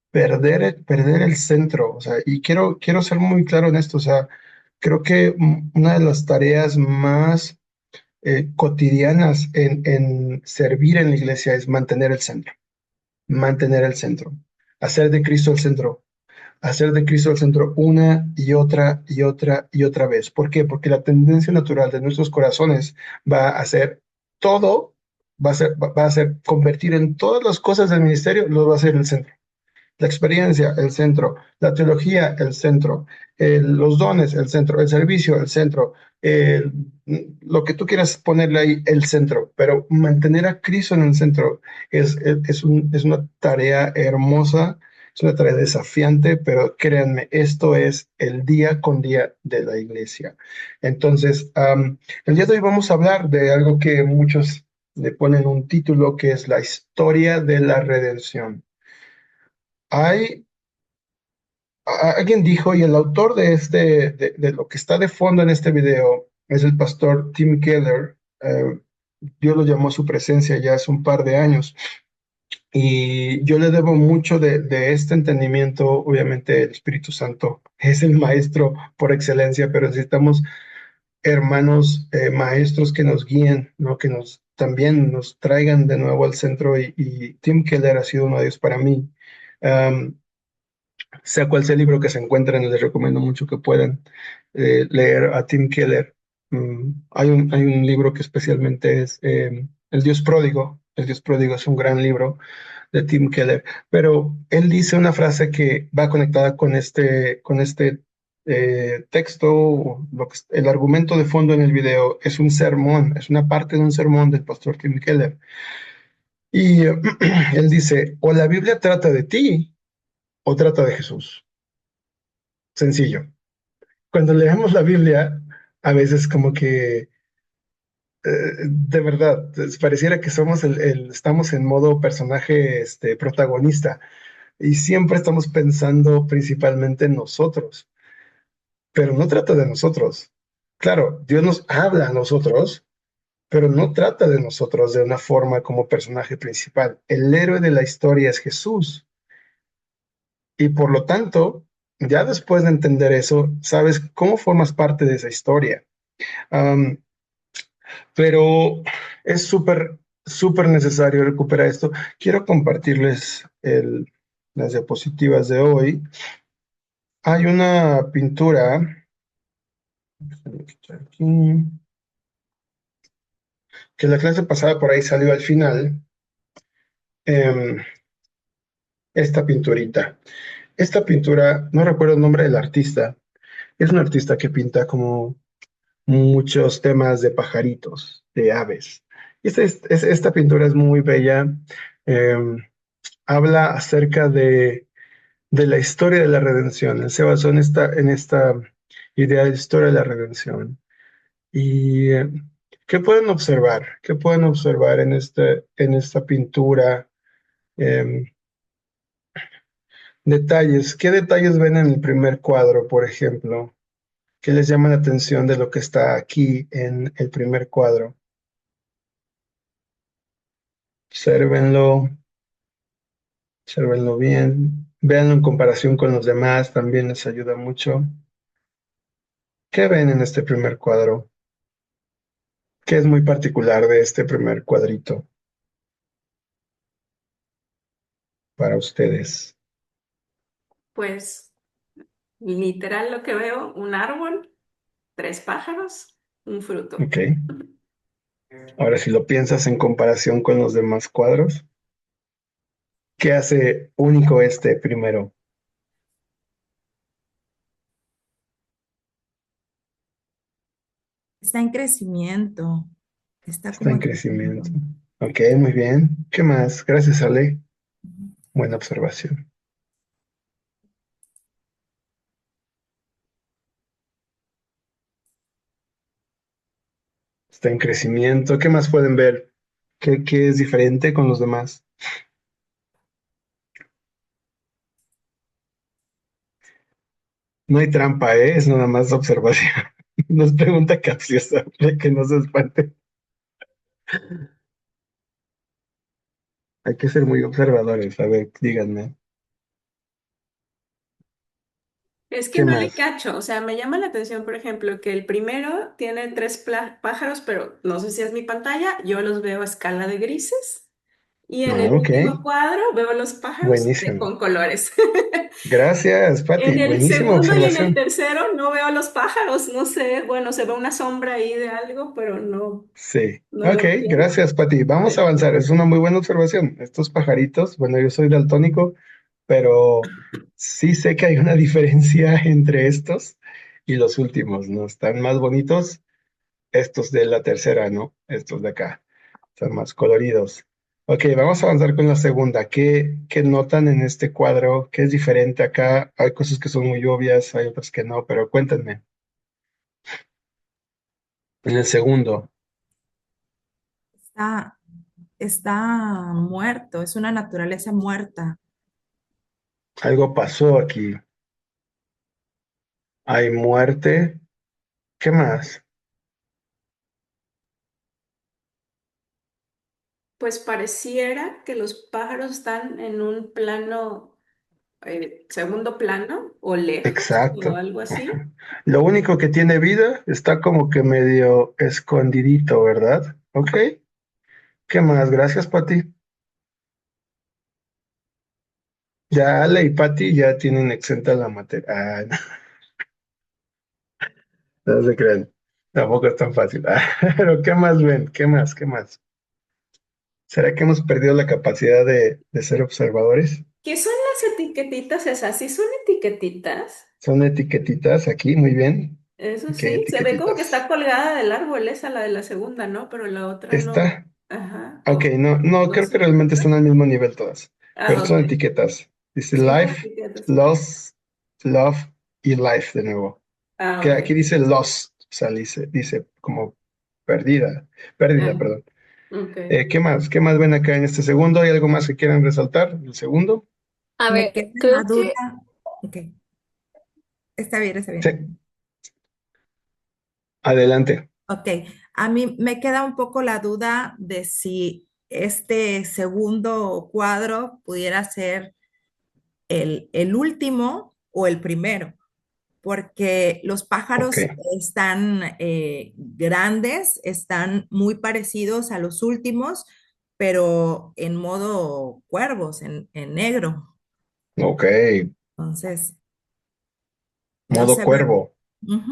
S1: perder el centro, o sea, y quiero ser muy claro en esto, o sea, creo que una de las tareas más cotidianas en servir en la iglesia es mantener el centro, hacer de Cristo el centro, hacer de Cristo el centro una y otra y otra y otra vez. ¿Por qué? Porque la tendencia natural de nuestros corazones va a ser todo, va a ser convertir en todas las cosas del ministerio, lo va a ser el centro. La experiencia, el centro, la teología, el centro, los dones, el centro, el servicio, el centro, el- lo que tú quieras ponerle ahí, el centro, pero mantener a Cristo en el centro es una tarea hermosa, es una tarea desafiante, pero créanme, esto es el día con día de la iglesia. Entonces, el día de hoy vamos a hablar de algo que muchos le ponen un título que es la historia de la redención. Hay Alguien dijo, y el autor de lo que está de fondo en este video es el pastor Tim Keller. Dios lo llamó a su presencia ya hace un par de años. Y yo le debo mucho de este entendimiento. Obviamente, el Espíritu Santo es el maestro por excelencia, pero necesitamos hermanos maestros que nos guíen, ¿no? Que también nos traigan de nuevo al centro. Y Tim Keller ha sido uno de ellos para mí. Um, Sea cual sea el libro que se encuentren, les recomiendo mucho que puedan leer a Tim Keller. Hay un libro que especialmente es El Dios Pródigo. El Dios Pródigo es un gran libro de Tim Keller, pero él dice una frase que va conectada con este texto. El argumento de fondo en el video es un sermón, es una parte de un sermón del pastor Tim Keller. Y él dice, o la Biblia trata de ti o trata de Jesús. Sencillo. Cuando leemos la Biblia, a veces como que, de verdad, pareciera que estamos en modo personaje, protagonista, y siempre estamos pensando principalmente en nosotros, pero no trata de nosotros. Claro, Dios nos habla a nosotros, pero no trata de nosotros de una forma como personaje principal. El héroe de la historia es Jesús, y por lo tanto, ya después de entender eso, sabes cómo formas parte de esa historia. Um, pero es súper, súper necesario recuperar esto. Quiero compartirles las diapositivas de hoy. Hay una pintura, déjame quitar aquí, que la clase pasada por ahí salió al final, em, esta pinturita. Esta pintura, no recuerdo el nombre del artista, es un artista que pinta como muchos temas de pajaritos, de aves. Esta pintura es muy bella. em, Habla acerca de la historia de la redención. Él se basó en y de la historia de la redención. ¿Y qué pueden observar? ¿Qué pueden observar en esta pintura? Em, detalles. ¿Qué detalles ven en el primer cuadro, por ejemplo? ¿Qué les llama la atención de lo que está aquí en el primer cuadro? Obsérvenlo, obsérvenlo bien. Véanlo en comparación con los demás, también les ayuda mucho. ¿Qué ven en este primer cuadro? ¿Qué es muy particular de este primer cuadrito para ustedes?
S3: Pues literal lo que veo, un árbol, 3 pájaros, un fruto.
S1: Ok. Ahora, si lo piensas en comparación con los demás cuadros, ¿qué hace único este primero?
S4: Está en crecimiento, está
S1: Está
S4: como
S1: en
S4: en crecimiento.
S1: crecimiento. Ok, muy bien. ¿Qué más? Gracias, Ale. Buena observación. Está en crecimiento. ¿Qué más pueden ver? ¿Qué es diferente con los demás? No hay trampa, ¿eh? Es nada más observación. Nos pregunta capciosa, para que no se espante. Hay que ser muy observadores. A ver, díganme.
S3: Es que
S1: ¿Qué
S3: no le
S1: más?
S3: cacho, o sea, me llama la atención, por ejemplo, que el primero tiene 3 pájaros, pero no sé si es mi pantalla, yo los veo a escala de grises. Y en
S1: Ah,
S3: el
S1: ok.
S3: último cuadro veo los pájaros
S1: Buenísimo.
S3: con colores.
S1: Gracias,
S3: En
S1: Pati.
S3: el
S1: Buenísima
S3: segundo y en el
S1: observación.
S3: tercero no veo los pájaros, no sé, bueno, se ve una sombra ahí de algo, pero no,
S1: Sí.
S3: no lo
S1: Ok,
S3: entiendo.
S1: gracias, Pati. Vamos a
S3: Pero
S1: avanzar. Es una muy buena observación. Estos pajaritos, bueno, yo soy daltónico, pero sí sé que hay una diferencia entre estos y los últimos, ¿no? Están más bonitos estos de la tercera, ¿no? Estos de acá. Están más coloridos. Ok, vamos a avanzar con la segunda. ¿Qué notan en este cuadro? ¿Qué es diferente acá? Hay cosas que son muy obvias, hay otras que no, pero cuéntenme. En el segundo,
S4: Está, está muerto, es una naturaleza muerta.
S1: algo pasó aquí. Hay muerte. ¿Qué más?
S3: pues pareciera que los pájaros están en un plano, segundo plano o lejos o
S1: Exacto.
S3: algo así.
S1: Lo único que tiene vida está como que medio escondidito, ¿verdad? Ok. ¿Qué más? Gracias, Pati. Ya Ale y Pati ya tienen exenta la materia. Ah, no, no se crean. Tampoco es tan fácil. Ah, pero ¿qué más ven? ¿Qué más? ¿Qué más? ¿Será que hemos perdido la capacidad de ser observadores?
S3: ¿Qué son las etiquetitas esas? ¿Sí son etiquetitas?
S1: Son etiquetitas aquí, muy bien.
S3: Eso
S1: ¿Qué
S3: sí, se ve como que
S1: etiquetitas?
S3: está colgada del árbol esa, la de la segunda, ¿no? Pero la otra no.
S1: Esta.
S3: Ajá,
S1: Ok, no, no,
S3: no
S1: creo que
S3: son
S1: realmente
S3: etiquetas.
S1: están al mismo nivel todas.
S3: Ah,
S1: Pero son
S3: ok.
S1: etiquetas. Dice
S3: Sí, son
S1: life,
S3: etiquetas.
S1: loss, love y life de nuevo.
S3: Ah,
S1: Que
S3: ok.
S1: aquí dice lost, o sea, dice como perdida, pérdida,
S3: Ah,
S1: perdón.
S3: ok.
S1: ¿Qué más? ¿Qué más ven acá en este segundo? ¿Hay algo más que quieran resaltar? ¿El segundo?
S2: A
S4: Me
S2: ver,
S4: queda la
S2: creo que,
S4: duda. Ok, está bien, está bien.
S1: Sí, adelante.
S4: Ok, a mí me queda un poco la duda de si este segundo cuadro pudiera ser el último o el primero, porque los
S1: Ok,
S4: pájaros están grandes, están muy parecidos a los últimos, pero en modo cuervos, en negro.
S1: ok.
S4: Entonces, no
S1: Modo
S4: se ve.
S1: cuervo.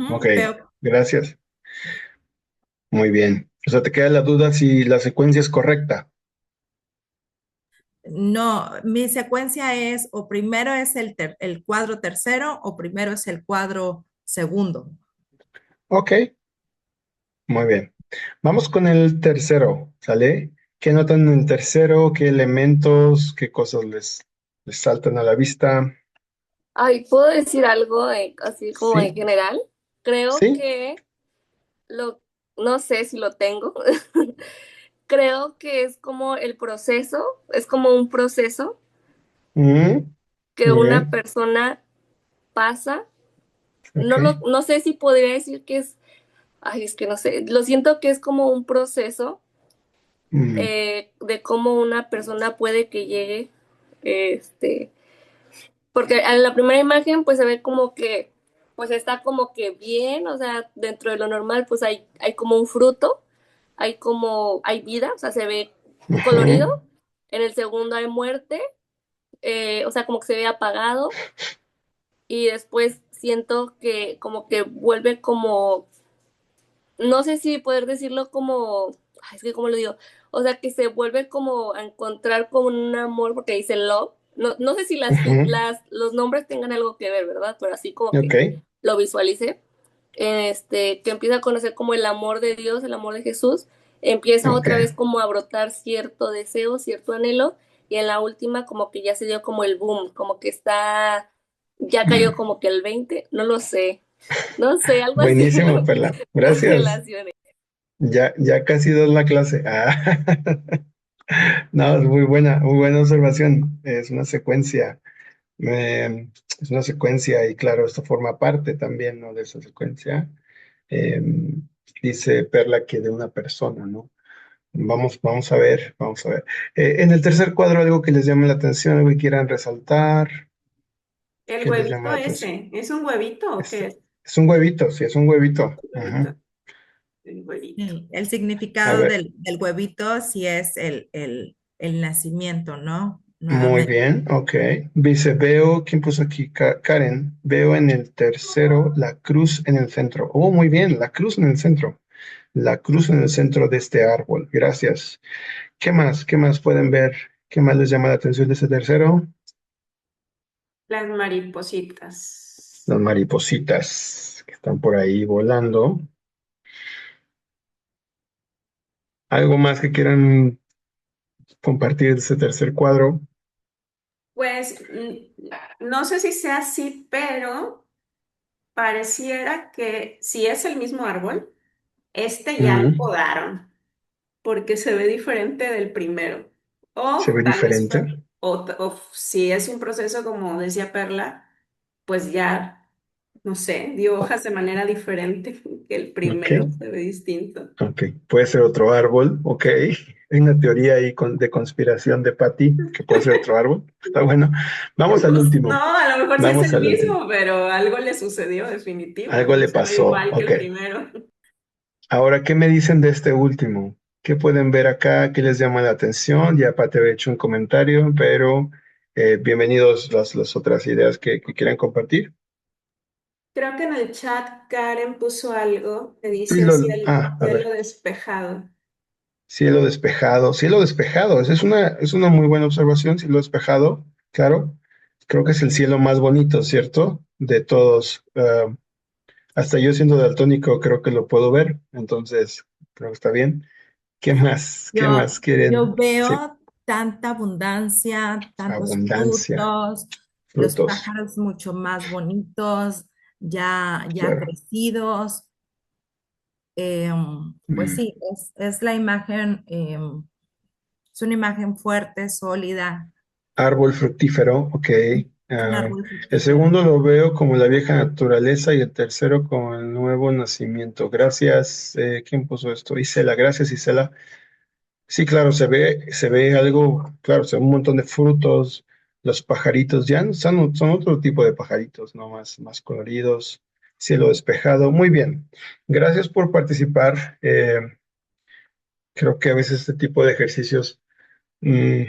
S1: Ok,
S4: Ujú, veo.
S1: gracias. Muy bien. O sea, te queda la duda si la secuencia es correcta.
S4: No, mi secuencia es o primero es el cuadro tercero o primero es el cuadro segundo.
S1: Ok, muy bien. Vamos con el tercero, ¿sale? ¿Qué notan en el tercero? ¿Qué elementos? ¿Qué cosas les saltan a la vista?
S2: ay, ¿puedo decir algo así como en
S1: Sí,
S2: general? Creo
S1: ¿Sí?
S2: que lo, no sé si lo tengo. Creo que es como el proceso, es como un proceso
S1: Mm,
S2: que
S1: muy
S2: una
S1: bien.
S2: persona pasa.
S1: Ok.
S2: No sé si podría decir que es, ay, es que no sé, lo siento que es como un proceso
S1: Mm,
S2: de cómo una persona puede que llegue, este, porque en la primera imagen pues se ve como que, pues está como que bien, o sea, dentro de lo normal pues hay como un fruto, hay vida, o sea, se ve colorido.
S1: ujú,
S2: En el segundo hay muerte, o sea, como que se ve apagado y después siento que como que vuelve como, no sé si poder decirlo como, ay, es que cómo lo digo, o sea, que se vuelve como a encontrar como un amor porque dice love. No sé si
S1: ujú.
S2: los nombres tengan algo que ver, ¿verdad? Pero así como
S1: Ok,
S2: que lo visualicé, que empieza a conocer como el amor de Dios, el amor de Jesús, empieza
S1: ok.
S2: otra vez como a brotar cierto deseo, cierto anhelo, y en la última como que ya se dio como el boom, como que ya cayó como que el 20 no lo sé, no sé, algo así
S1: Buenísimo, Perla.
S2: lo
S1: Gracias.
S2: relacioné.
S1: Ya casi dos la clase. Ah, no, es muy buena observación. Es una secuencia y claro, esto forma parte también, ¿no? De esa secuencia. Eh, Dice Perla que de una persona, ¿no? Vamos a ver, vamos a ver. En el tercer cuadro, algo que les llame la atención, algo que quieran resaltar,
S3: El
S1: que les llama
S3: huevito
S1: la atención.
S3: ese, ¿es un huevito o
S1: Es,
S3: qué es?
S1: es un huevito, sí, es un huevito.
S3: Un
S1: Ujú.
S3: huevito, el huevito.
S4: Sí, el
S1: A
S4: significado
S1: ver,
S4: del huevito sí es el nacimiento, ¿no?
S1: muy
S4: Nuevamente.
S1: bien, ok. Dice, veo, ¿quién puso aquí? Karen, veo en el tercero la cruz en el centro. Oh, muy bien, la cruz en el centro. La cruz en el centro de este árbol. Gracias. ¿Qué más? ¿Qué más pueden ver? ¿Qué más les llama la atención de ese tercero?
S3: Las maripositas.
S1: Las maripositas que están por ahí volando. ¿Algo más que quieran compartir de ese tercer cuadro?
S3: Pues no sé si sea así, pero pareciera que si es el mismo árbol, este ya lo
S1: Mm,
S3: podaron, porque se ve diferente del primero.
S1: se
S3: O
S1: ve
S3: tal vez
S1: diferente.
S3: fue, o si es un proceso como decía Perla, pues ya, no sé, dio hojas de manera diferente que el
S1: Ok,
S3: primero, se ve distinto.
S1: ok. Puede ser otro árbol, ok. Hay una teoría ahí de conspiración de Patty, que puede ser otro árbol. Está bueno. Vamos al
S3: Pues,
S1: último.
S3: no, a lo mejor sí es
S1: Vamos
S3: el
S1: al último.
S3: mismo, pero algo le sucedió definitivo,
S1: Algo
S3: no
S1: le
S3: se ve
S1: pasó.
S3: igual que
S1: Ok.
S3: el primero.
S1: Ahora, ¿qué me dicen de este último? ¿Qué pueden ver acá? ¿Qué les llama la atención? Ya Pati había hecho un comentario, pero bienvenidos las otras ideas que quieran compartir.
S3: Creo que en el chat Karen puso algo que dice
S1: A
S3: cielo
S1: ver,
S3: despejado.
S1: cielo despejado. Cielo despejado, esa es una muy buena observación, cielo despejado, claro. Creo que es el cielo más bonito, ¿cierto? De todos. Hasta yo siendo daltónico creo que lo puedo ver, entonces creo que está bien. ¿Qué más? ¿Qué más
S4: Yo
S1: quieren? Sí,
S4: veo tanta abundancia, tantos
S1: abundancia,
S4: frutos, los
S1: frutos,
S4: pájaros mucho más bonitos, ya
S1: claro.
S4: crecidos. Pues
S1: Mm.
S4: sí, es la imagen, es una imagen fuerte, sólida,
S1: Árbol fructífero, ok.
S4: es un
S1: Ah,
S4: árbol
S1: el
S4: fructífero.
S1: segundo lo veo como la vieja naturaleza y el tercero como el nuevo nacimiento. Gracias. ¿Quién puso esto? Isela, gracias, Isela. Sí, claro, se ve algo, claro, se ve un montón de frutos, los pajaritos ya no son otro tipo de pajaritos, ¿no? Más coloridos, cielo despejado. Muy bien. Gracias por participar. Creo que a veces este tipo de ejercicios, mm,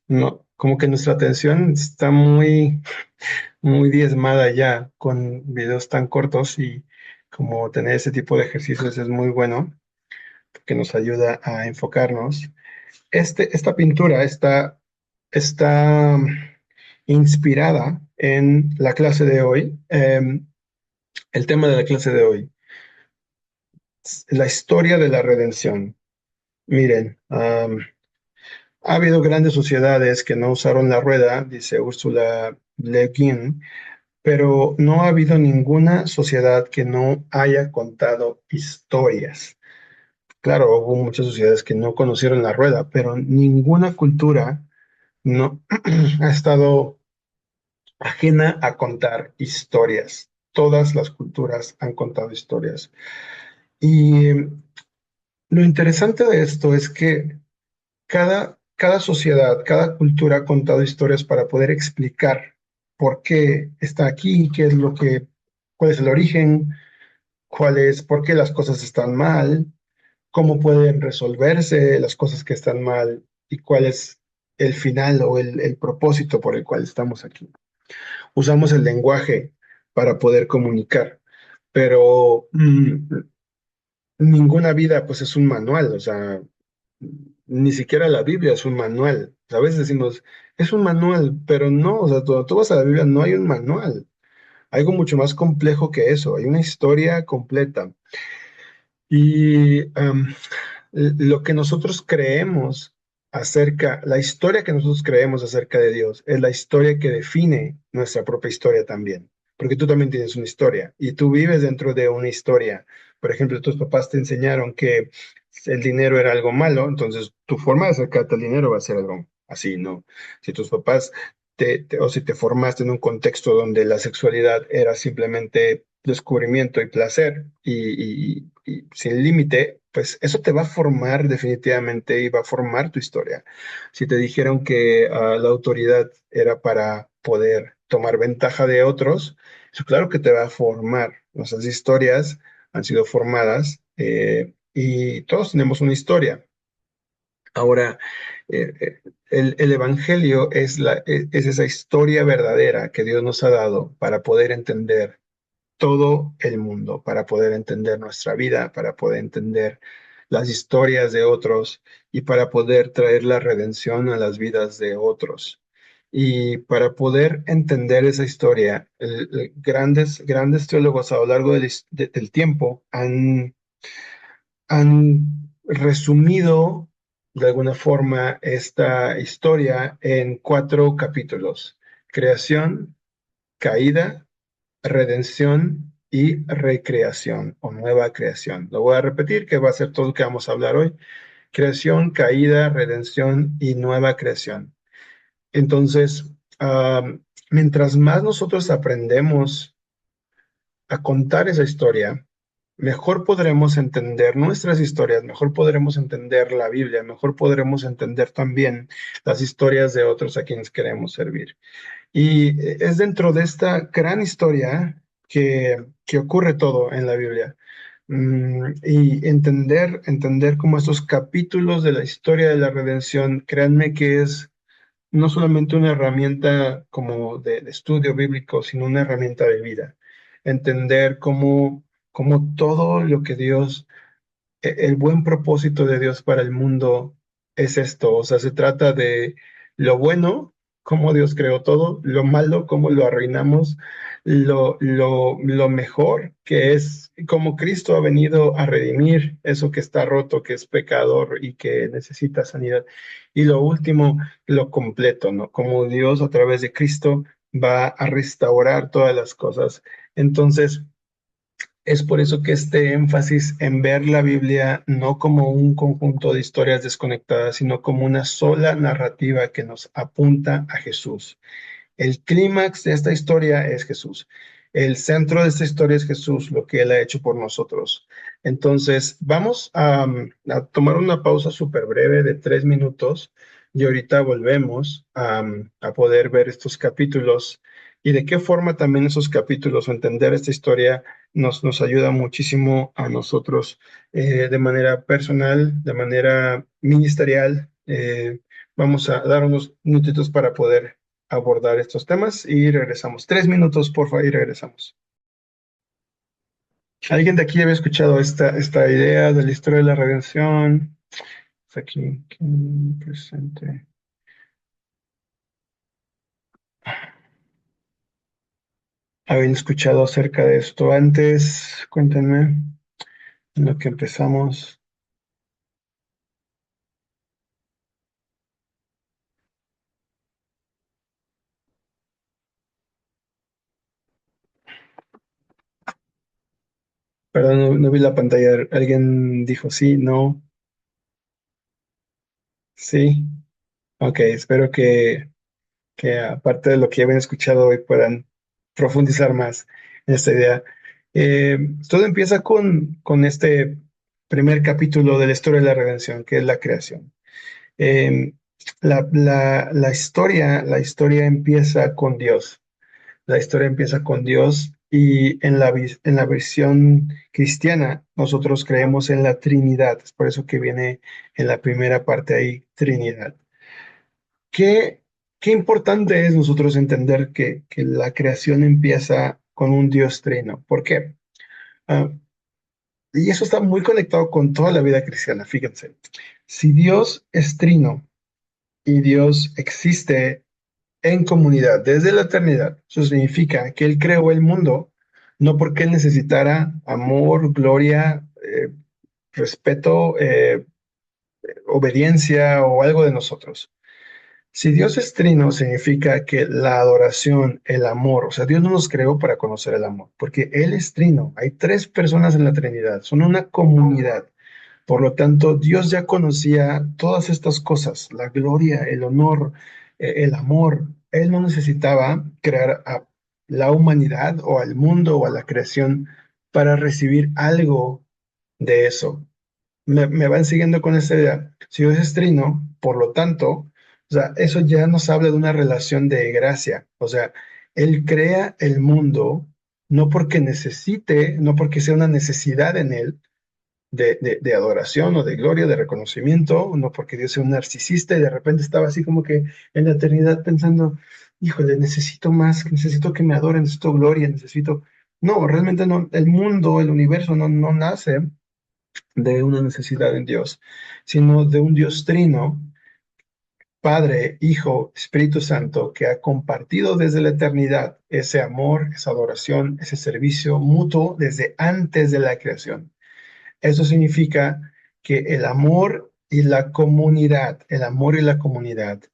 S1: no, como que nuestra atención está muy diezmada ya con videos tan cortos y como tener ese tipo de ejercicios es muy bueno, porque nos ayuda a enfocarnos. Esta pintura está inspirada en la clase de hoy. El tema de la clase de hoy, la historia de la redención. Miren, ha habido grandes sociedades que no usaron la rueda, dice Ursula Le Guin, pero no ha habido ninguna sociedad que no haya contado historias. Claro, hubo muchas sociedades que no conocieron la rueda, pero ninguna cultura no ha estado ajena a contar historias. Todas las culturas han contado historias. Y lo interesante de esto es que cada sociedad, cada cultura ha contado historias para poder explicar por qué está aquí, qué es lo que, cuál es el origen, por qué las cosas están mal, cómo pueden resolverse las cosas que están mal y cuál es el final o el propósito por el cual estamos aquí. Usamos el lenguaje para poder comunicar, pero ninguna vida pues es un manual, o sea, ni siquiera la Biblia es un manual. A veces decimos, es un manual, pero no, o sea, cuando tú vas a la Biblia no hay un manual. Hay algo mucho más complejo que eso, hay una historia completa. Y lo que nosotros creemos la historia que nosotros creemos acerca de Dios es la historia que define nuestra propia historia también. Porque tú también tienes una historia y tú vives dentro de una historia. Por ejemplo, tus papás te enseñaron que el dinero era algo malo, entonces tu forma de acercarte al dinero va a ser algo así, ¿no? Si tus papás o si te formaste en un contexto donde la sexualidad era simplemente descubrimiento y placer y sin límite, pues eso te va a formar definitivamente y va a formar tu historia. Si te dijeron que la autoridad era para poder tomar ventaja de otros, eso claro que te va a formar. Nuestras historias han sido formadas y todos tenemos una historia. Ahora, el Evangelio es esa historia verdadera que Dios nos ha dado para poder entender todo el mundo, para poder entender nuestra vida, para poder entender las historias de otros y para poder traer la redención a las vidas de otros. Y para poder entender esa historia, grandes teólogos a lo largo del tiempo han resumido de alguna forma esta historia en 4 capítulos: creación, caída, redención y recreación o nueva creación. Lo voy a repetir, que va a ser todo lo que vamos a hablar hoy: creación, caída, redención y nueva creación. Entonces, mientras más nosotros aprendemos a contar esa historia, mejor podremos entender nuestras historias, mejor podremos entender la Biblia, mejor podremos entender también las historias de otros a quienes queremos servir. Y es dentro de esta gran historia que ocurre todo en la Biblia. Y entender cómo estos capítulos de la historia de la redención, créanme que es no solamente una herramienta como de estudio bíblico, sino una herramienta de vida. Entender cómo todo lo que Dios el buen propósito de Dios para el mundo es esto, o sea, se trata de lo bueno, cómo Dios creó todo, lo malo, cómo lo arruinamos, lo mejor, que es cómo Cristo ha venido a redimir eso que está roto, que es pecador y que necesita sanidad. Y lo último, lo completo, ¿no? Cómo Dios a través de Cristo va a restaurar todas las cosas. Entonces, es por eso que este énfasis en ver la Biblia no como un conjunto de historias desconectadas, sino como una sola narrativa que nos apunta a Jesús. El clímax de esta historia es Jesús. El centro de esta historia es Jesús, lo que Él ha hecho por nosotros. Entonces, vamos a tomar una pausa súper breve de 3 minutos y ahorita volvemos a poder ver estos capítulos y de qué forma también esos capítulos o entender esta historia nos ayuda muchísimo a nosotros de manera personal, de manera ministerial. Vamos a dar unos minutitos para poder abordar estos temas y regresamos. 3 minutos, por favor, y regresamos. ¿Alguien de aquí había escuchado esta idea de la historia de la redención? Está aquí presente. ¿Habían escuchado acerca de esto antes? Cuéntenme en lo que empezamos. Perdón, no vi la pantalla. ¿Alguien dijo sí, no, sí? Ok, espero que aparte de lo que ya habían escuchado hoy puedan profundizar más en esta idea. Todo empieza con este primer capítulo de la historia de la redención, que es la creación. Eh, la historia empieza con Dios. La historia empieza con Dios y en la versión cristiana nosotros creemos en la Trinidad. Es por eso que viene en la primera parte ahí, Trinidad. Qué, qué importante es nosotros entender que la creación empieza con un Dios trino. ¿Por qué? Ah, y eso está muy conectado con toda la vida cristiana, fíjense. Si Dios es trino y Dios existe en comunidad desde la eternidad, eso significa que Él creó el mundo, no porque Él necesitara amor, gloria, respeto, obediencia o algo de nosotros. Si Dios es trino, significa que la adoración, el amor, o sea, Dios no nos creó para conocer el amor, porque Él es trino. Hay tres personas en la Trinidad, son una comunidad. Por lo tanto, Dios ya conocía todas estas cosas, la gloria, el honor, el amor. Él no necesitaba crear a la humanidad o al mundo o a la creación para recibir algo de eso. Me van siguiendo con esta idea. Si Dios es trino, por lo tanto, o sea, eso ya nos habla de una relación de gracia. O sea, Él crea el mundo no porque necesite, no porque sea una necesidad en Él de adoración o de gloria, de reconocimiento, no porque Dios sea un narcisista y de repente estaba así como que en la eternidad pensando, híjole, necesito más, necesito que me adoren, necesito gloria, necesito... No, realmente no, el mundo, el universo no nace de una necesidad en Dios, sino de un Dios trino, Padre, Hijo, Espíritu Santo, que ha compartido desde la eternidad ese amor, esa adoración, ese servicio mutuo desde antes de la creación. Eso significa que el amor y la comunidad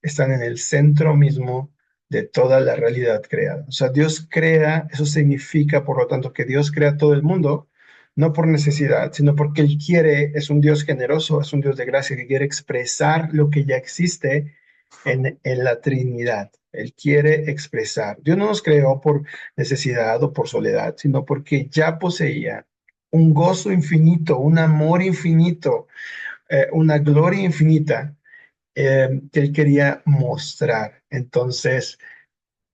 S1: están en el centro mismo de toda la realidad creada. O sea, Dios crea, eso significa, por lo tanto, que Dios crea todo el mundo, no por necesidad, sino porque Él quiere, es un Dios generoso, es un Dios de gracia que quiere expresar lo que ya existe en la Trinidad. Él quiere expresar. Dios no nos creó por necesidad o por soledad, sino porque ya poseía un gozo infinito, un amor infinito, una gloria infinita que Él quería mostrar. Entonces,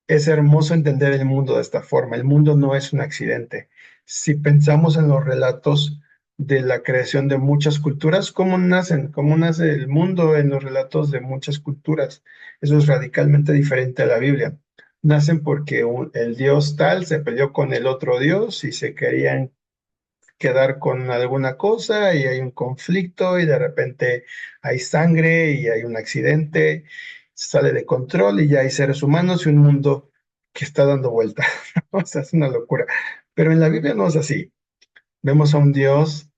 S1: es hermoso entender el mundo de esta forma. El mundo no es un accidente. Si pensamos en los relatos de la creación de muchas culturas, ¿cómo nacen? ¿Cómo nace el mundo en los relatos de muchas culturas? Eso es radicalmente diferente a la Biblia. Nacen porque el Dios tal se peleó con el otro Dios y se querían quedar con alguna cosa y hay un conflicto y de repente hay sangre y hay un accidente, sale de control y ya hay seres humanos y un mundo que está dando vuelta. O sea, es una locura. Pero en la Biblia no es así. Vemos a un Dios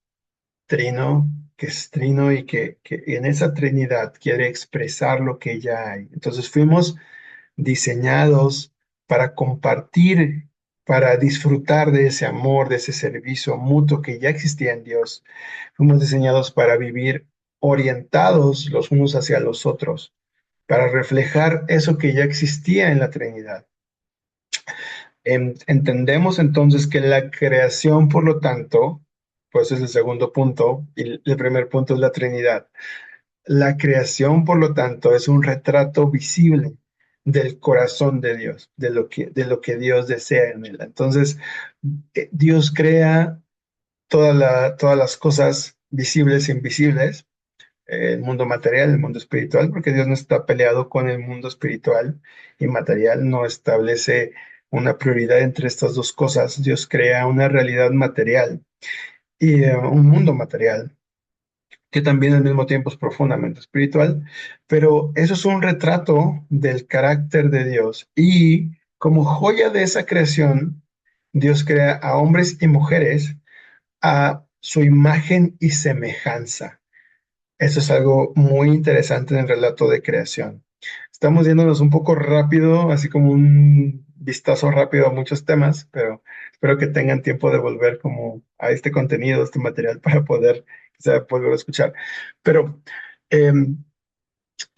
S1: trino, que es trino y que en esa Trinidad quiere expresar lo que ya hay. Entonces fuimos diseñados para compartir, para disfrutar de ese amor, de ese servicio mutuo que ya existía en Dios. Fuimos diseñados para vivir orientados los unos hacia los otros, para reflejar eso que ya existía en la Trinidad. Entendemos entonces que la creación, por lo tanto, pues es el segundo punto, y el primer punto es la Trinidad. La creación, por lo tanto, es un retrato visible del corazón de Dios, de lo que Dios desea en él. Entonces, Dios crea todas las cosas visibles e invisibles, el mundo material, el mundo espiritual, porque Dios no está peleado con el mundo espiritual y material, no establece una prioridad entre estas dos cosas. Dios crea una realidad material y un mundo material que también al mismo tiempo es profundamente espiritual, pero eso es un retrato del carácter de Dios. Y como joya de esa creación, Dios crea a hombres y mujeres a su imagen y semejanza. Eso es algo muy interesante en el relato de creación. Estamos yéndonos un poco rápido, así como un vistazo rápido a muchos temas, pero espero que tengan tiempo de volver como a este contenido, a este material para poder quizá volver a escuchar. Pero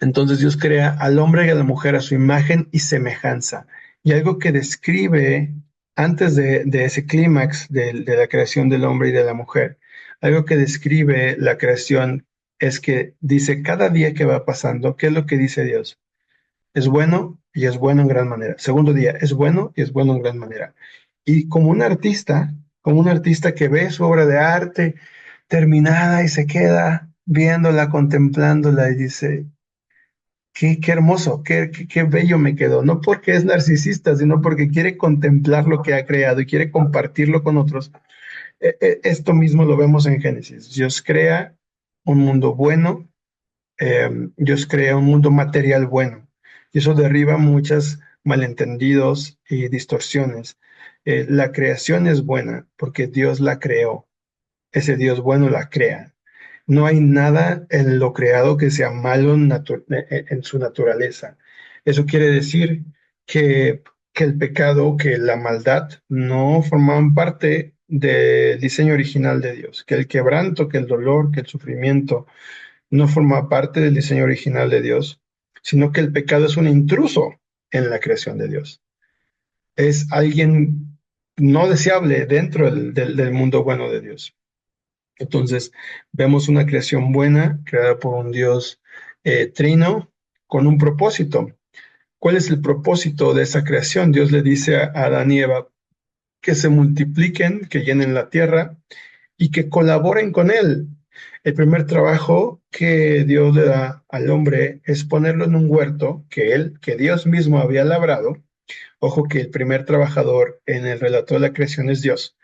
S1: entonces Dios crea al hombre y a la mujer a su imagen y semejanza. Y algo que describe antes de ese clímax de la creación del hombre y de la mujer, algo que describe la creación es que dice cada día que va pasando, ¿qué es lo que dice Dios? Es bueno y es bueno en gran manera. Segundo día, es bueno y es bueno en gran manera. Y como un artista que ve su obra de arte terminada y se queda viéndola, contemplándola y dice, qué hermoso, qué bello me quedó. No porque es narcisista, sino porque quiere contemplar lo que ha creado y quiere compartirlo con otros. Esto mismo lo vemos en Génesis. Dios crea un mundo bueno, Dios crea un mundo material bueno. Y eso derriba muchos malentendidos y distorsiones. La creación es buena porque Dios la creó. Ese Dios bueno la crea. No hay nada en lo creado que sea malo en su naturaleza. Eso quiere decir que, que el pecado, que la maldad no formaban parte del diseño original de Dios, que el quebranto, que el dolor, que el sufrimiento no forma parte del diseño original de Dios, sino que el pecado es un intruso en la creación de Dios. Es alguien no deseable dentro del mundo bueno de Dios. Entonces, vemos una creación buena, creada por un Dios trino, con un propósito. ¿Cuál es el propósito de esa creación? Dios le dice a Adán y Eva que se multipliquen, que llenen la tierra y que colaboren con él. El primer trabajo que Dios le da al hombre es ponerlo en un huerto que Dios mismo había labrado. Ojo que el primer trabajador en el relato de la creación es Dios.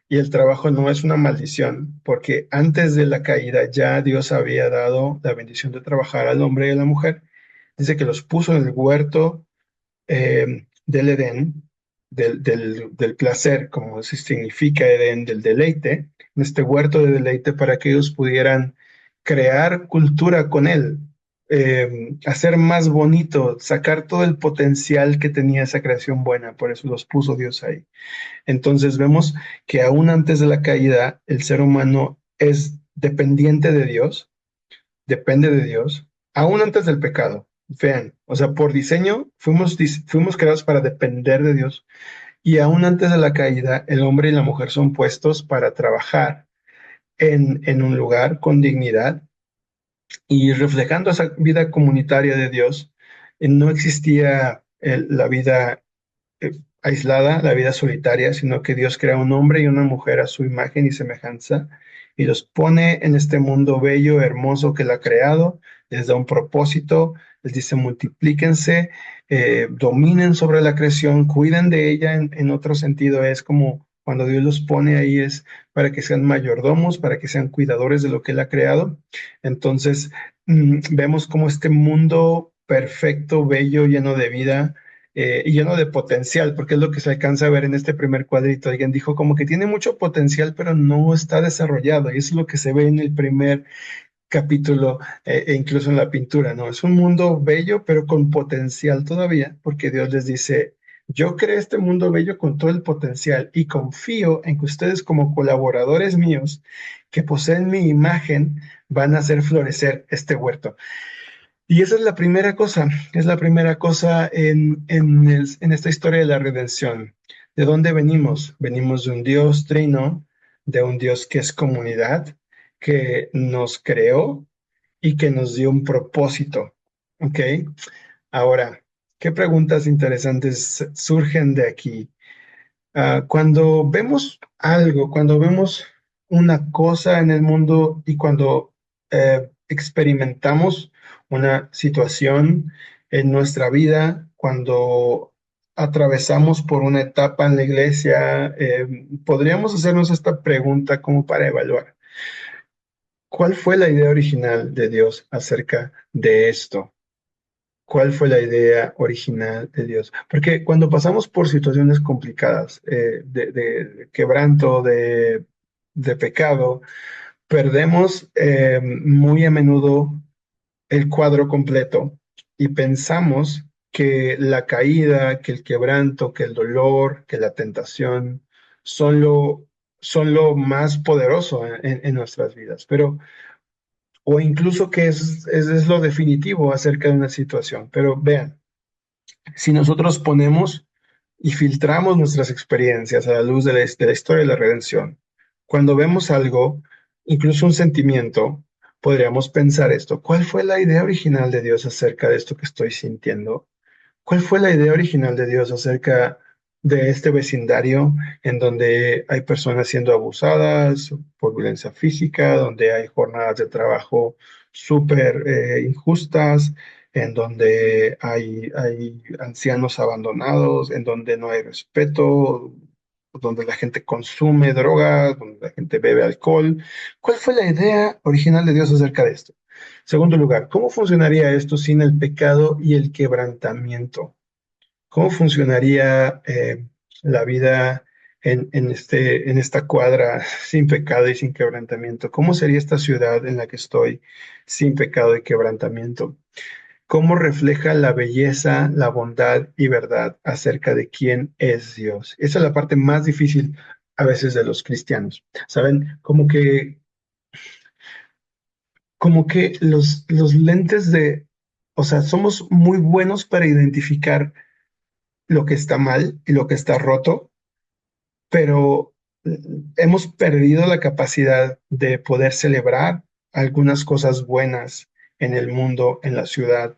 S1: Y el trabajo no es una maldición, porque antes de la caída ya Dios había dado la bendición de trabajar al hombre y a la mujer. Dice que los puso en el huerto del Edén, del placer, como se significa Edén, del deleite, en este huerto de deleite para que ellos pudieran crear cultura con él, hacer más bonito, sacar todo el potencial que tenía esa creación buena, por eso los puso Dios ahí. Entonces vemos que aún antes de la caída, el ser humano es dependiente de Dios, depende de Dios, aún antes del pecado. Vean, o sea, por diseño fuimos creados para depender de Dios y aún antes de la caída, el hombre y la mujer son puestos para trabajar en un lugar con dignidad y reflejando esa vida comunitaria de Dios. No existía la vida aislada, la vida solitaria, sino que Dios crea un hombre y una mujer a su imagen y semejanza y los pone en este mundo bello, hermoso que Él ha creado, les da un propósito, les dice multiplíquense, dominen sobre la creación, cuiden de ella, en otro sentido es como cuando Dios los pone ahí es para que sean mayordomos, para que sean cuidadores de lo que Él ha creado. Entonces, vemos como este mundo perfecto, bello, lleno de vida, y lleno de potencial, porque es lo que se alcanza a ver en este primer cuadrito. Alguien dijo como que tiene mucho potencial, pero no está desarrollado, y eso es lo que se ve en el primer capítulo, e incluso en la pintura, ¿no? Es un mundo bello, pero con potencial todavía, porque Dios les dice, yo creé este mundo bello con todo el potencial y confío en que ustedes como colaboradores míos, que poseen mi imagen, van a hacer florecer este huerto. Y esa es la primera cosa en esta historia de la redención. ¿De dónde venimos? Venimos de un Dios trino, de un Dios que es comunidad, que nos creó y que nos dio un propósito. ¿Ok? Ahora, ¿qué preguntas interesantes surgen de aquí? Cuando vemos algo, cuando vemos una cosa en el mundo y cuando experimentamos una situación en nuestra vida, cuando atravesamos por una etapa en la iglesia, podríamos hacernos esta pregunta como para evaluar. ¿Cuál fue la idea original de Dios acerca de esto? ¿Cuál fue la idea original de Dios? Porque cuando pasamos por situaciones complicadas, de quebranto, de pecado, perdemos muy a menudo el cuadro completo y pensamos que la caída, que el quebranto, que el dolor, que la tentación son lo más poderoso en nuestras vidas, pero, o incluso que es lo definitivo acerca de una situación. Pero vean, si nosotros ponemos y filtramos nuestras experiencias a la luz de la historia de la redención, cuando vemos algo, incluso un sentimiento, podríamos pensar esto: ¿cuál fue la idea original de Dios acerca de esto que estoy sintiendo? ¿Cuál fue la idea original de Dios acerca de este vecindario en donde hay personas siendo abusadas por violencia física, donde hay jornadas de trabajo súper injustas, en donde hay ancianos abandonados, en donde no hay respeto, donde la gente consume drogas, donde la gente bebe alcohol? ¿Cuál fue la idea original de Dios acerca de esto? Segundo lugar, ¿cómo funcionaría esto sin el pecado y el quebrantamiento? ¿Cómo funcionaría la vida en esta cuadra sin pecado y sin quebrantamiento? ¿Cómo sería esta ciudad en la que estoy sin pecado y quebrantamiento? ¿Cómo refleja la belleza, la bondad y verdad acerca de quién es Dios? Esa es la parte más difícil a veces de los cristianos. ¿Saben? Como que los lentes o sea, somos muy buenos para identificar lo que está mal y lo que está roto, pero hemos perdido la capacidad de poder celebrar algunas cosas buenas en el mundo, en la ciudad,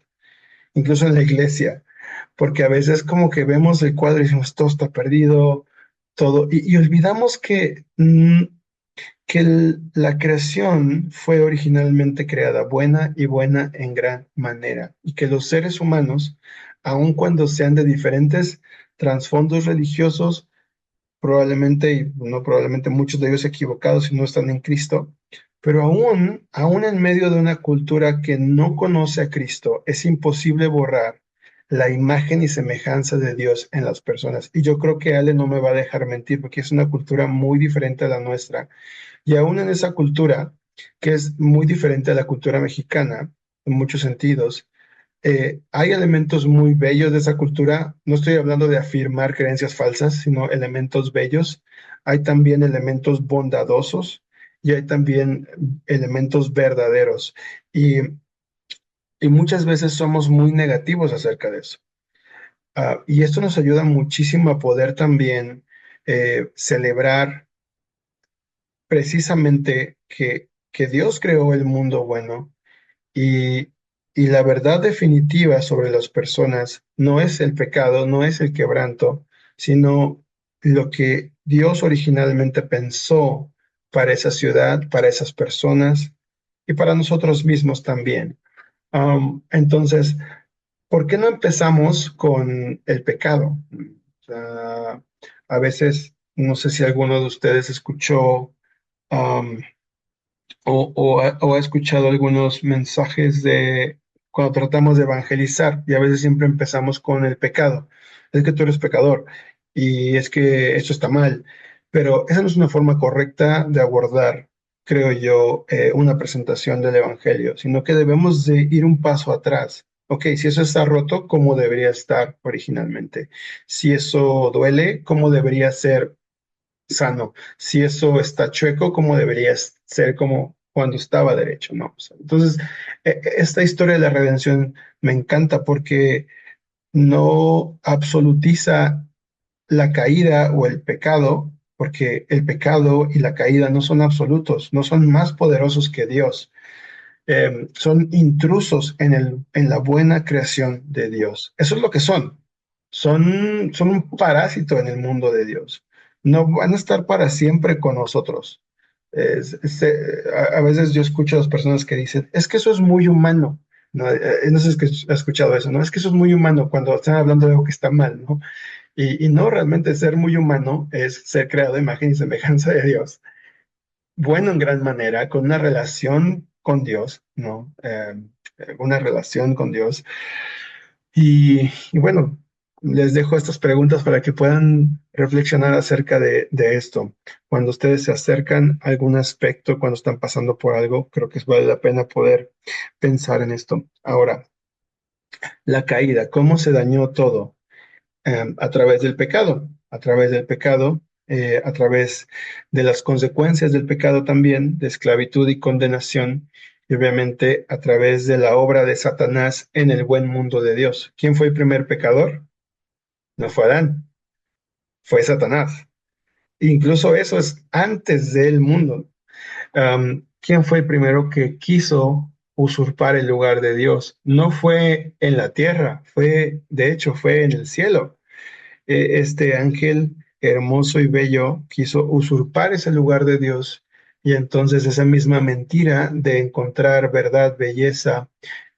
S1: incluso en la iglesia, porque a veces como que vemos el cuadro y decimos, todo está perdido, todo, y olvidamos que la creación fue originalmente creada buena y buena en gran manera, y que los seres humanos, aun cuando sean de diferentes trasfondos religiosos, probablemente, y no probablemente muchos de ellos equivocados y no están en Cristo, pero aún en medio de una cultura que no conoce a Cristo, es imposible borrar la imagen y semejanza de Dios en las personas. Y yo creo que Ale no me va a dejar mentir, porque es una cultura muy diferente a la nuestra. Y aún en esa cultura, que es muy diferente a la cultura mexicana, en muchos sentidos, hay elementos muy bellos de esa cultura. No estoy hablando de afirmar creencias falsas, sino elementos bellos. Hay también elementos bondadosos y hay también elementos verdaderos. Y, y muchas veces somos muy negativos acerca de eso. Y esto nos ayuda muchísimo a poder también celebrar precisamente que Dios creó el mundo bueno, y, y la verdad definitiva sobre las personas no es el pecado, no es el quebranto, sino lo que Dios originalmente pensó para esa ciudad, para esas personas y para nosotros mismos también. Entonces, ¿por qué no empezamos con el pecado? O sea, a veces, no sé si alguno de ustedes escuchó um, o ha escuchado algunos mensajes de cuando tratamos de evangelizar, y a veces siempre empezamos con el pecado. Es que tú eres pecador y es que esto está mal, pero esa no es una forma correcta de abordar, creo yo, una presentación del evangelio, sino que debemos de ir un paso atrás. Ok, si eso está roto, ¿cómo debería estar originalmente? Si eso duele, ¿cómo debería ser sano? Si eso está chueco, ¿cómo debería ser como cuando estaba derecho? ¿No? O sea, entonces, esta historia de la redención me encanta porque no absolutiza la caída o el pecado, porque el pecado y la caída no son absolutos, no son más poderosos que Dios. Son intrusos en la buena creación de Dios. Eso es lo que son. Son un parásito en el mundo de Dios. No van a estar para siempre con nosotros. A veces yo escucho a las personas que dicen, es que eso es muy humano. No, no sé si has escuchado eso, ¿no? Es que eso es muy humano cuando están hablando de algo que está mal, ¿no? Y no, realmente ser muy humano es ser creado a imagen y semejanza de Dios, bueno en gran manera, con una relación con Dios, ¿no? Una relación con Dios. Y bueno, les dejo estas preguntas para que puedan reflexionar acerca de esto. Cuando ustedes se acercan a algún aspecto, cuando están pasando por algo, creo que vale la pena poder pensar en esto. Ahora, la caída, cómo se dañó todo a través del pecado, a través del pecado, a través de las consecuencias del pecado también, de esclavitud y condenación, y obviamente a través de la obra de Satanás en el buen mundo de Dios. ¿Quién fue el primer pecador? No fue Adán, fue Satanás. Incluso eso es antes del mundo. ¿Quién fue el primero que quiso usurpar el lugar de Dios? No fue en la tierra, de hecho, fue en el cielo. Este ángel hermoso y bello quiso usurpar ese lugar de Dios, y entonces esa misma mentira de encontrar verdad, belleza,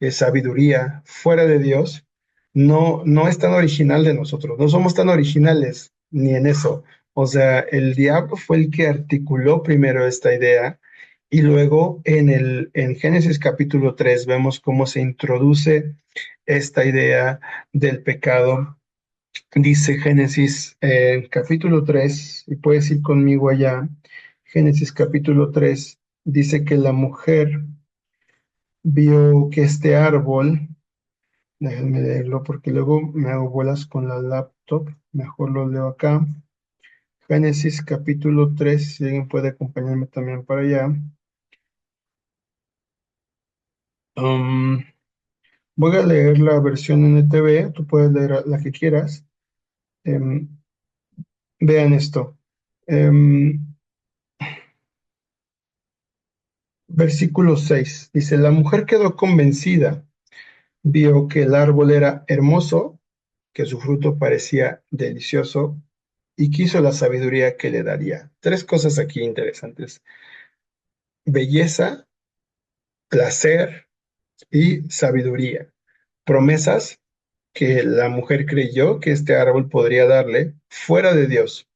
S1: sabiduría fuera de Dios, no es tan original de nosotros, no somos tan originales ni en eso. O sea, el diablo fue el que articuló primero esta idea, y luego en Génesis capítulo 3 vemos cómo se introduce esta idea del pecado. Dice Génesis capítulo 3, y puedes ir conmigo allá. Génesis capítulo 3 dice que la mujer vio que este árbol, déjenme leerlo porque luego me hago bolas con la laptop, mejor lo leo acá. Génesis capítulo 3, si alguien puede acompañarme también para allá. Um, Voy a leer la versión NTV, tú puedes leer la que quieras. Em, Vean esto. Versículo 6 dice, la mujer quedó convencida, vio que el árbol era hermoso, que su fruto parecía delicioso, y quiso la sabiduría que le daría. Tres cosas aquí interesantes: belleza, placer y sabiduría. Promesas que la mujer creyó que este árbol podría darle fuera de Dios.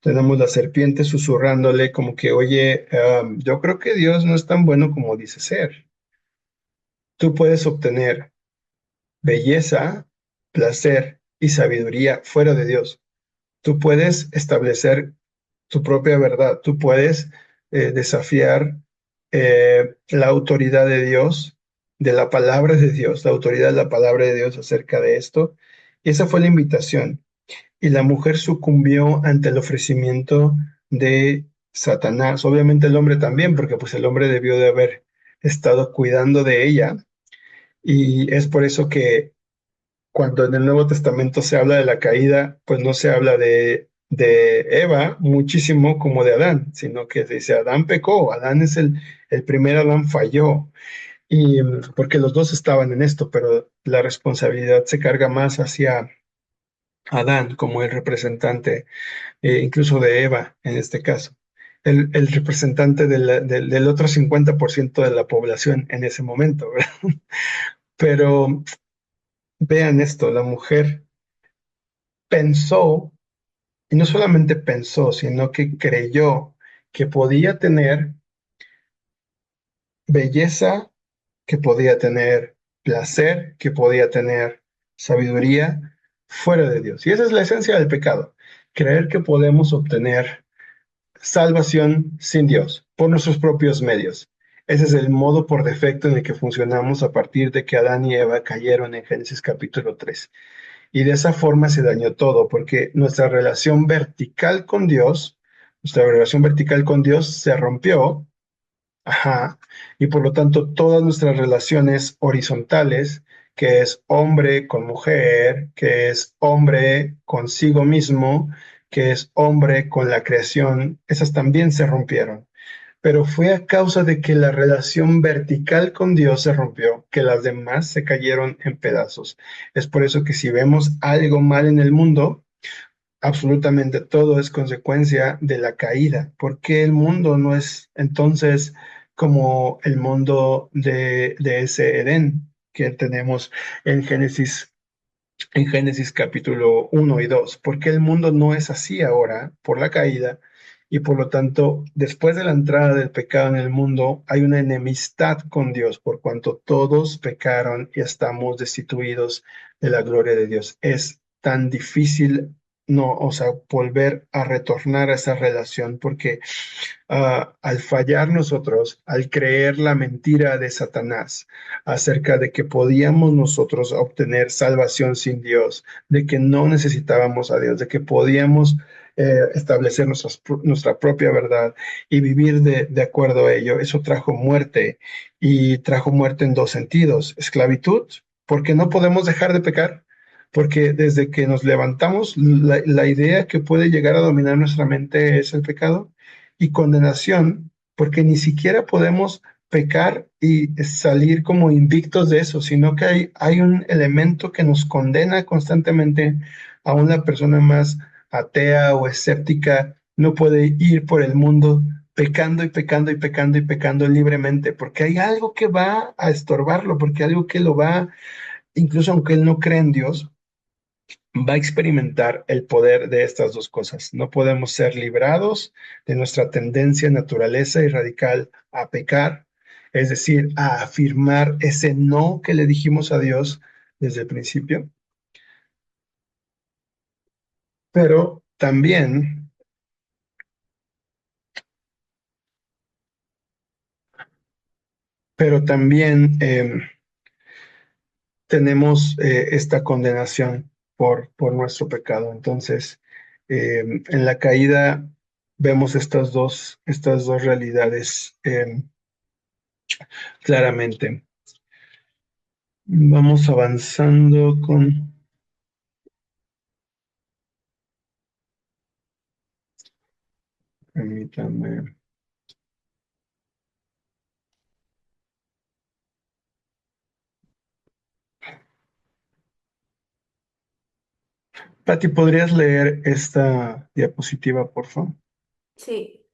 S1: Tenemos la serpiente susurrándole como que, oye, yo creo que Dios no es tan bueno como dice ser. Tú puedes obtener belleza, placer y sabiduría fuera de Dios. Tú puedes establecer tu propia verdad. Tú puedes desafiar la autoridad de Dios, de la palabra de Dios, la autoridad de la palabra de Dios acerca de esto. Y esa fue la invitación. Y la mujer sucumbió ante el ofrecimiento de Satanás. Obviamente el hombre también, porque pues el hombre debió de haber estado cuidando de ella. Y es por eso que cuando en el Nuevo Testamento se habla de la caída, pues no se habla de Eva muchísimo como de Adán, sino que se dice Adán pecó, Adán es el primer Adán falló, y porque los dos estaban en esto, pero la responsabilidad se carga más hacia Adán como el representante, incluso de Eva en este caso. El representante del otro 50% de la población en ese momento, ¿verdad? Pero vean esto, la mujer pensó, y no solamente pensó, sino que creyó que podía tener belleza, que podía tener placer, que podía tener sabiduría fuera de Dios. Y esa es la esencia del pecado: creer que podemos obtener salvación sin Dios, por nuestros propios medios. Ese es el modo por defecto en el que funcionamos a partir de que Adán y Eva cayeron en Génesis capítulo 3. Y de esa forma se dañó todo, porque nuestra relación vertical con Dios se rompió, ajá, y por lo tanto todas nuestras relaciones horizontales, que es hombre con mujer, que es hombre consigo mismo, que es hombre con la creación, esas también se rompieron. Pero fue a causa de que la relación vertical con Dios se rompió, que las demás se cayeron en pedazos. Es por eso que si vemos algo mal en el mundo, absolutamente todo es consecuencia de la caída. ¿Por qué el mundo no es entonces como el mundo de ese Edén que tenemos en Génesis capítulo 1 y 2? Porque el mundo no es así ahora por la caída, y por lo tanto, después de la entrada del pecado en el mundo, hay una enemistad con Dios, por cuanto todos pecaron y estamos destituidos de la gloria de Dios. Es tan difícil no, o sea, volver a retornar a esa relación, porque al fallar nosotros, al creer la mentira de Satanás acerca de que podíamos nosotros obtener salvación sin Dios, de que no necesitábamos a Dios, de que podíamos establecer nuestra propia verdad y vivir de acuerdo a ello, eso trajo muerte y trajo muerte en dos sentidos: esclavitud, porque no podemos dejar de pecar. Porque desde que nos levantamos, la idea que puede llegar a dominar nuestra mente es el pecado, y condenación, porque ni siquiera podemos pecar y salir como invictos de eso, sino que hay un elemento que nos condena constantemente. A una persona más atea o escéptica no puede ir por el mundo pecando y pecando y pecando y pecando libremente, porque hay algo que va a estorbarlo, porque hay algo que lo va, incluso aunque él no cree en Dios, va a experimentar el poder de estas dos cosas. No podemos ser librados de nuestra tendencia, naturaleza y radical a pecar, es decir, a afirmar ese no que le dijimos a Dios desde el principio, pero también, pero también tenemos esta condenación por nuestro pecado. Entonces, en la caída vemos estas dos realidades claramente. Vamos avanzando con... Permítame. Pati, ¿podrías leer esta diapositiva, por favor?
S3: Sí.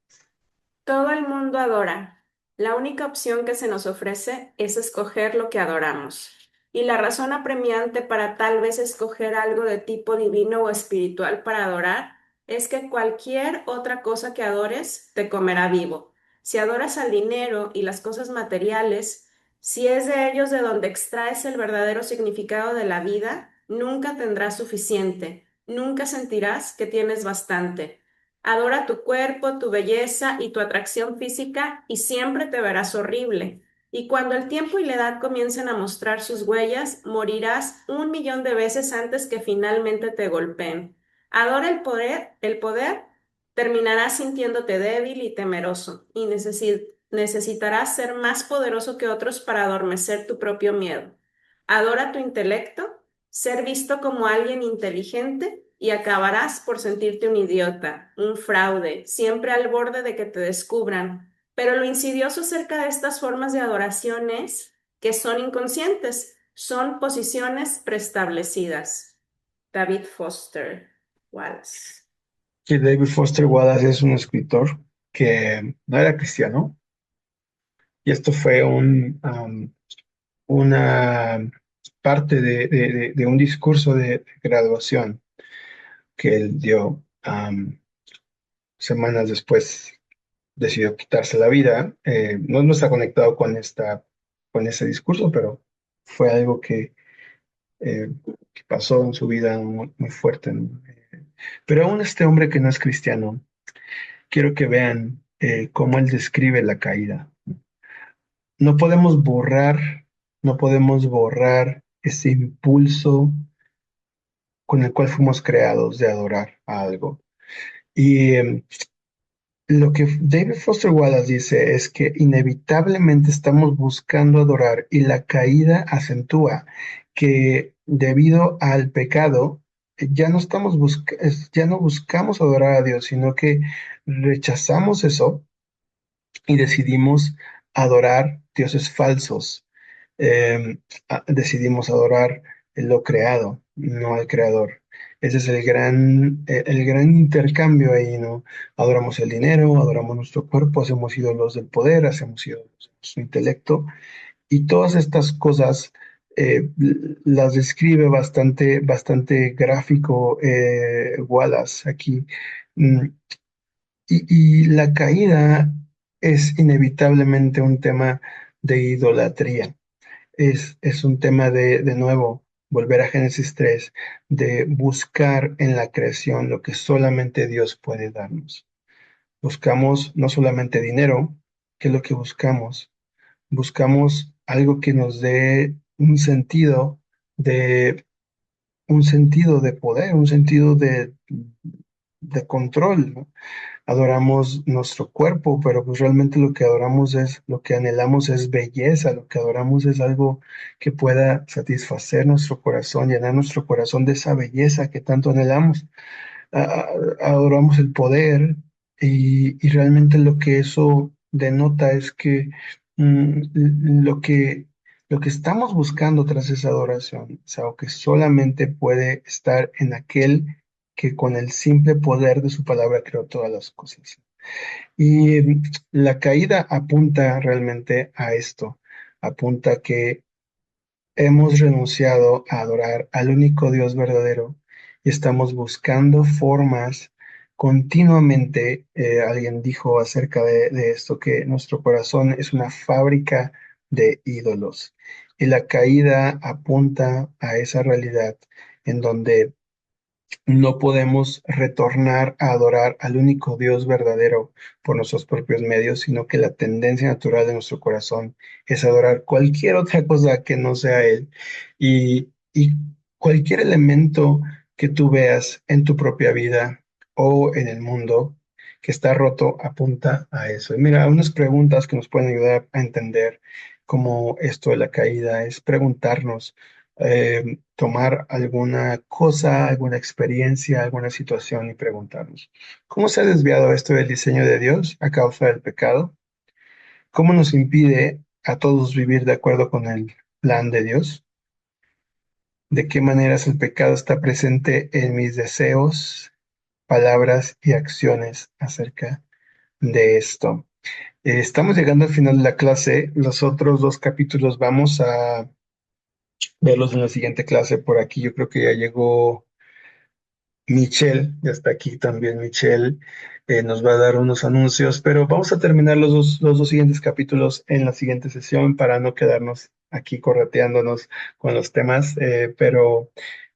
S3: Todo el mundo adora. La única opción que se nos ofrece es escoger lo que adoramos. Y la razón apremiante para tal vez escoger algo de tipo divino o espiritual para adorar es que cualquier otra cosa que adores te comerá vivo. Si adoras al dinero y las cosas materiales, si es de ellos de donde extraes el verdadero significado de la vida, nunca tendrás suficiente, nunca sentirás que tienes bastante. Adora tu cuerpo, tu belleza y tu atracción física y siempre te verás horrible. Y cuando el tiempo y la edad comiencen a mostrar sus huellas, morirás 1 millón de veces antes que finalmente te golpeen. Adora el poder, terminarás sintiéndote débil y temeroso y necesitarás ser más poderoso que otros para adormecer tu propio miedo. Adora tu intelecto, ser visto como alguien inteligente y acabarás por sentirte un idiota, un fraude, siempre al borde de que te descubran. Pero lo insidioso acerca de estas formas de adoración es que son inconscientes, son posiciones preestablecidas. David Foster Wallace.
S1: Que David Foster Wallace es un escritor que no era cristiano, y esto fue una parte de un discurso de graduación que él dio. Semanas después decidió quitarse la vida. No está conectado con ese discurso, pero fue algo eh, que pasó en su vida muy, muy fuerte, ¿no? Pero aún este hombre que no es cristiano, quiero que vean cómo él describe la caída. No podemos borrar, no podemos borrar ese impulso con el cual fuimos creados de adorar a algo. Y lo que David Foster Wallace dice es que inevitablemente estamos buscando adorar, y la caída acentúa que debido al pecado ya no buscamos adorar a Dios, sino que rechazamos eso y decidimos adorar dioses falsos. Eh, Decidimos adorar lo creado, no al creador. Ese es el gran intercambio ahí, ¿no? Adoramos el dinero, adoramos nuestro cuerpo, hacemos ídolos del poder, hacemos ídolos de nuestro intelecto, y todas estas cosas las describe bastante gráfico Wallace aquí. Mm, y la caída es inevitablemente un tema de idolatría. Es un tema de nuevo, volver a Génesis 3, de buscar en la creación lo que solamente Dios puede darnos. Buscamos no solamente dinero, ¿qué es lo que buscamos? Buscamos algo que nos dé un sentido de poder, un sentido de control, ¿no? Adoramos nuestro cuerpo, pero pues realmente lo que adoramos es, lo que anhelamos es belleza, lo que adoramos es algo que pueda satisfacer nuestro corazón, llenar nuestro corazón de esa belleza que tanto anhelamos. Adoramos el poder y realmente lo que eso denota es que lo que estamos buscando tras esa adoración es algo que solamente puede estar en aquel que con el simple poder de su palabra creó todas las cosas. Y la caída apunta realmente a esto, apunta que hemos renunciado a adorar al único Dios verdadero y estamos buscando formas continuamente. Alguien dijo acerca de esto que nuestro corazón es una fábrica de ídolos y la caída apunta a esa realidad en donde no podemos retornar a adorar al único Dios verdadero por nuestros propios medios, sino que la tendencia natural de nuestro corazón es adorar cualquier otra cosa que no sea Él. Y cualquier elemento que tú veas en tu propia vida o en el mundo que está roto apunta a eso. Y mira, unas preguntas que nos pueden ayudar a entender cómo esto de la caída es preguntarnos, tomar alguna cosa, alguna experiencia, alguna situación y preguntarnos, ¿cómo se ha desviado esto del diseño de Dios a causa del pecado? ¿Cómo nos impide a todos vivir de acuerdo con el plan de Dios? ¿De qué maneras el pecado está presente en mis deseos, palabras y acciones acerca de esto? Estamos llegando al final de la clase. Los otros dos capítulos vamos a verlos en la siguiente clase. Por aquí yo creo que ya llegó Michelle, ya está aquí también Michelle, nos va a dar unos anuncios, pero vamos a terminar los dos siguientes capítulos en la siguiente sesión para no quedarnos aquí correteándonos con los temas, pero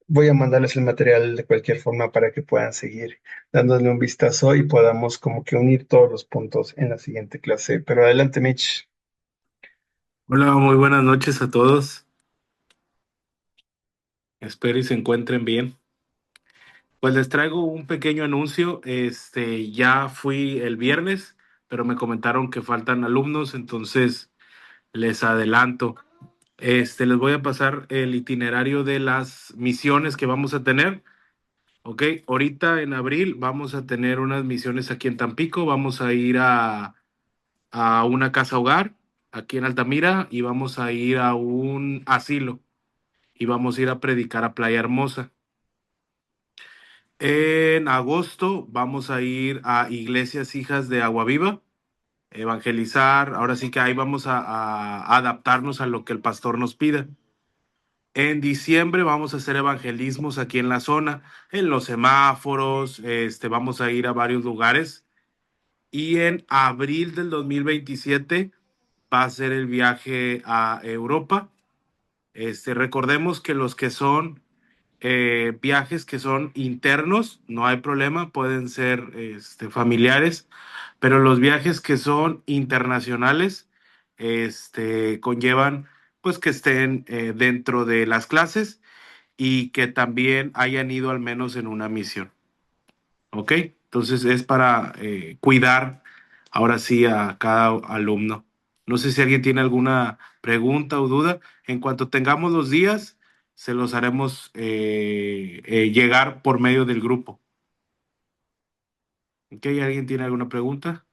S1: voy a mandarles el material de cualquier forma para que puedan seguir dándole un vistazo y podamos como que unir todos los puntos en la siguiente clase. Pero adelante, Mitch.
S6: Hola, muy buenas noches a todos. Espero y se encuentren bien. Pues les traigo un pequeño anuncio. Ya fui el viernes, pero me comentaron que faltan alumnos, entonces les adelanto. Les voy a pasar el itinerario de las misiones que vamos a tener. Ok, ahorita en abril vamos a tener unas misiones aquí en Tampico. Vamos a ir a una casa hogar aquí en Altamira y vamos a ir a un asilo y vamos a ir a predicar a Playa Hermosa. En agosto vamos a ir a Iglesias Hijas de Agua Viva, evangelizar. Ahora sí que ahí vamos a adaptarnos a lo que el pastor nos pida. En diciembre vamos a hacer evangelismos aquí en la zona, en los semáforos, vamos a ir a varios lugares. Y en abril del 2027 va a ser el viaje a Europa. Recordemos que los que son viajes que son internos, no hay problema, pueden ser familiares, pero los viajes que son internacionales, conllevan pues que estén dentro de las clases y que también hayan ido al menos en una misión. ¿Ok? Entonces es para cuidar ahora sí a cada alumno. No sé si alguien tiene alguna pregunta o duda. En cuanto tengamos los días, se los haremos llegar por medio del grupo. ¿Ok? ¿Alguien tiene alguna pregunta?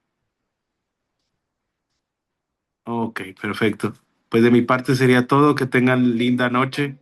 S6: Ok, perfecto. Pues de mi parte sería todo. Que tengan linda noche.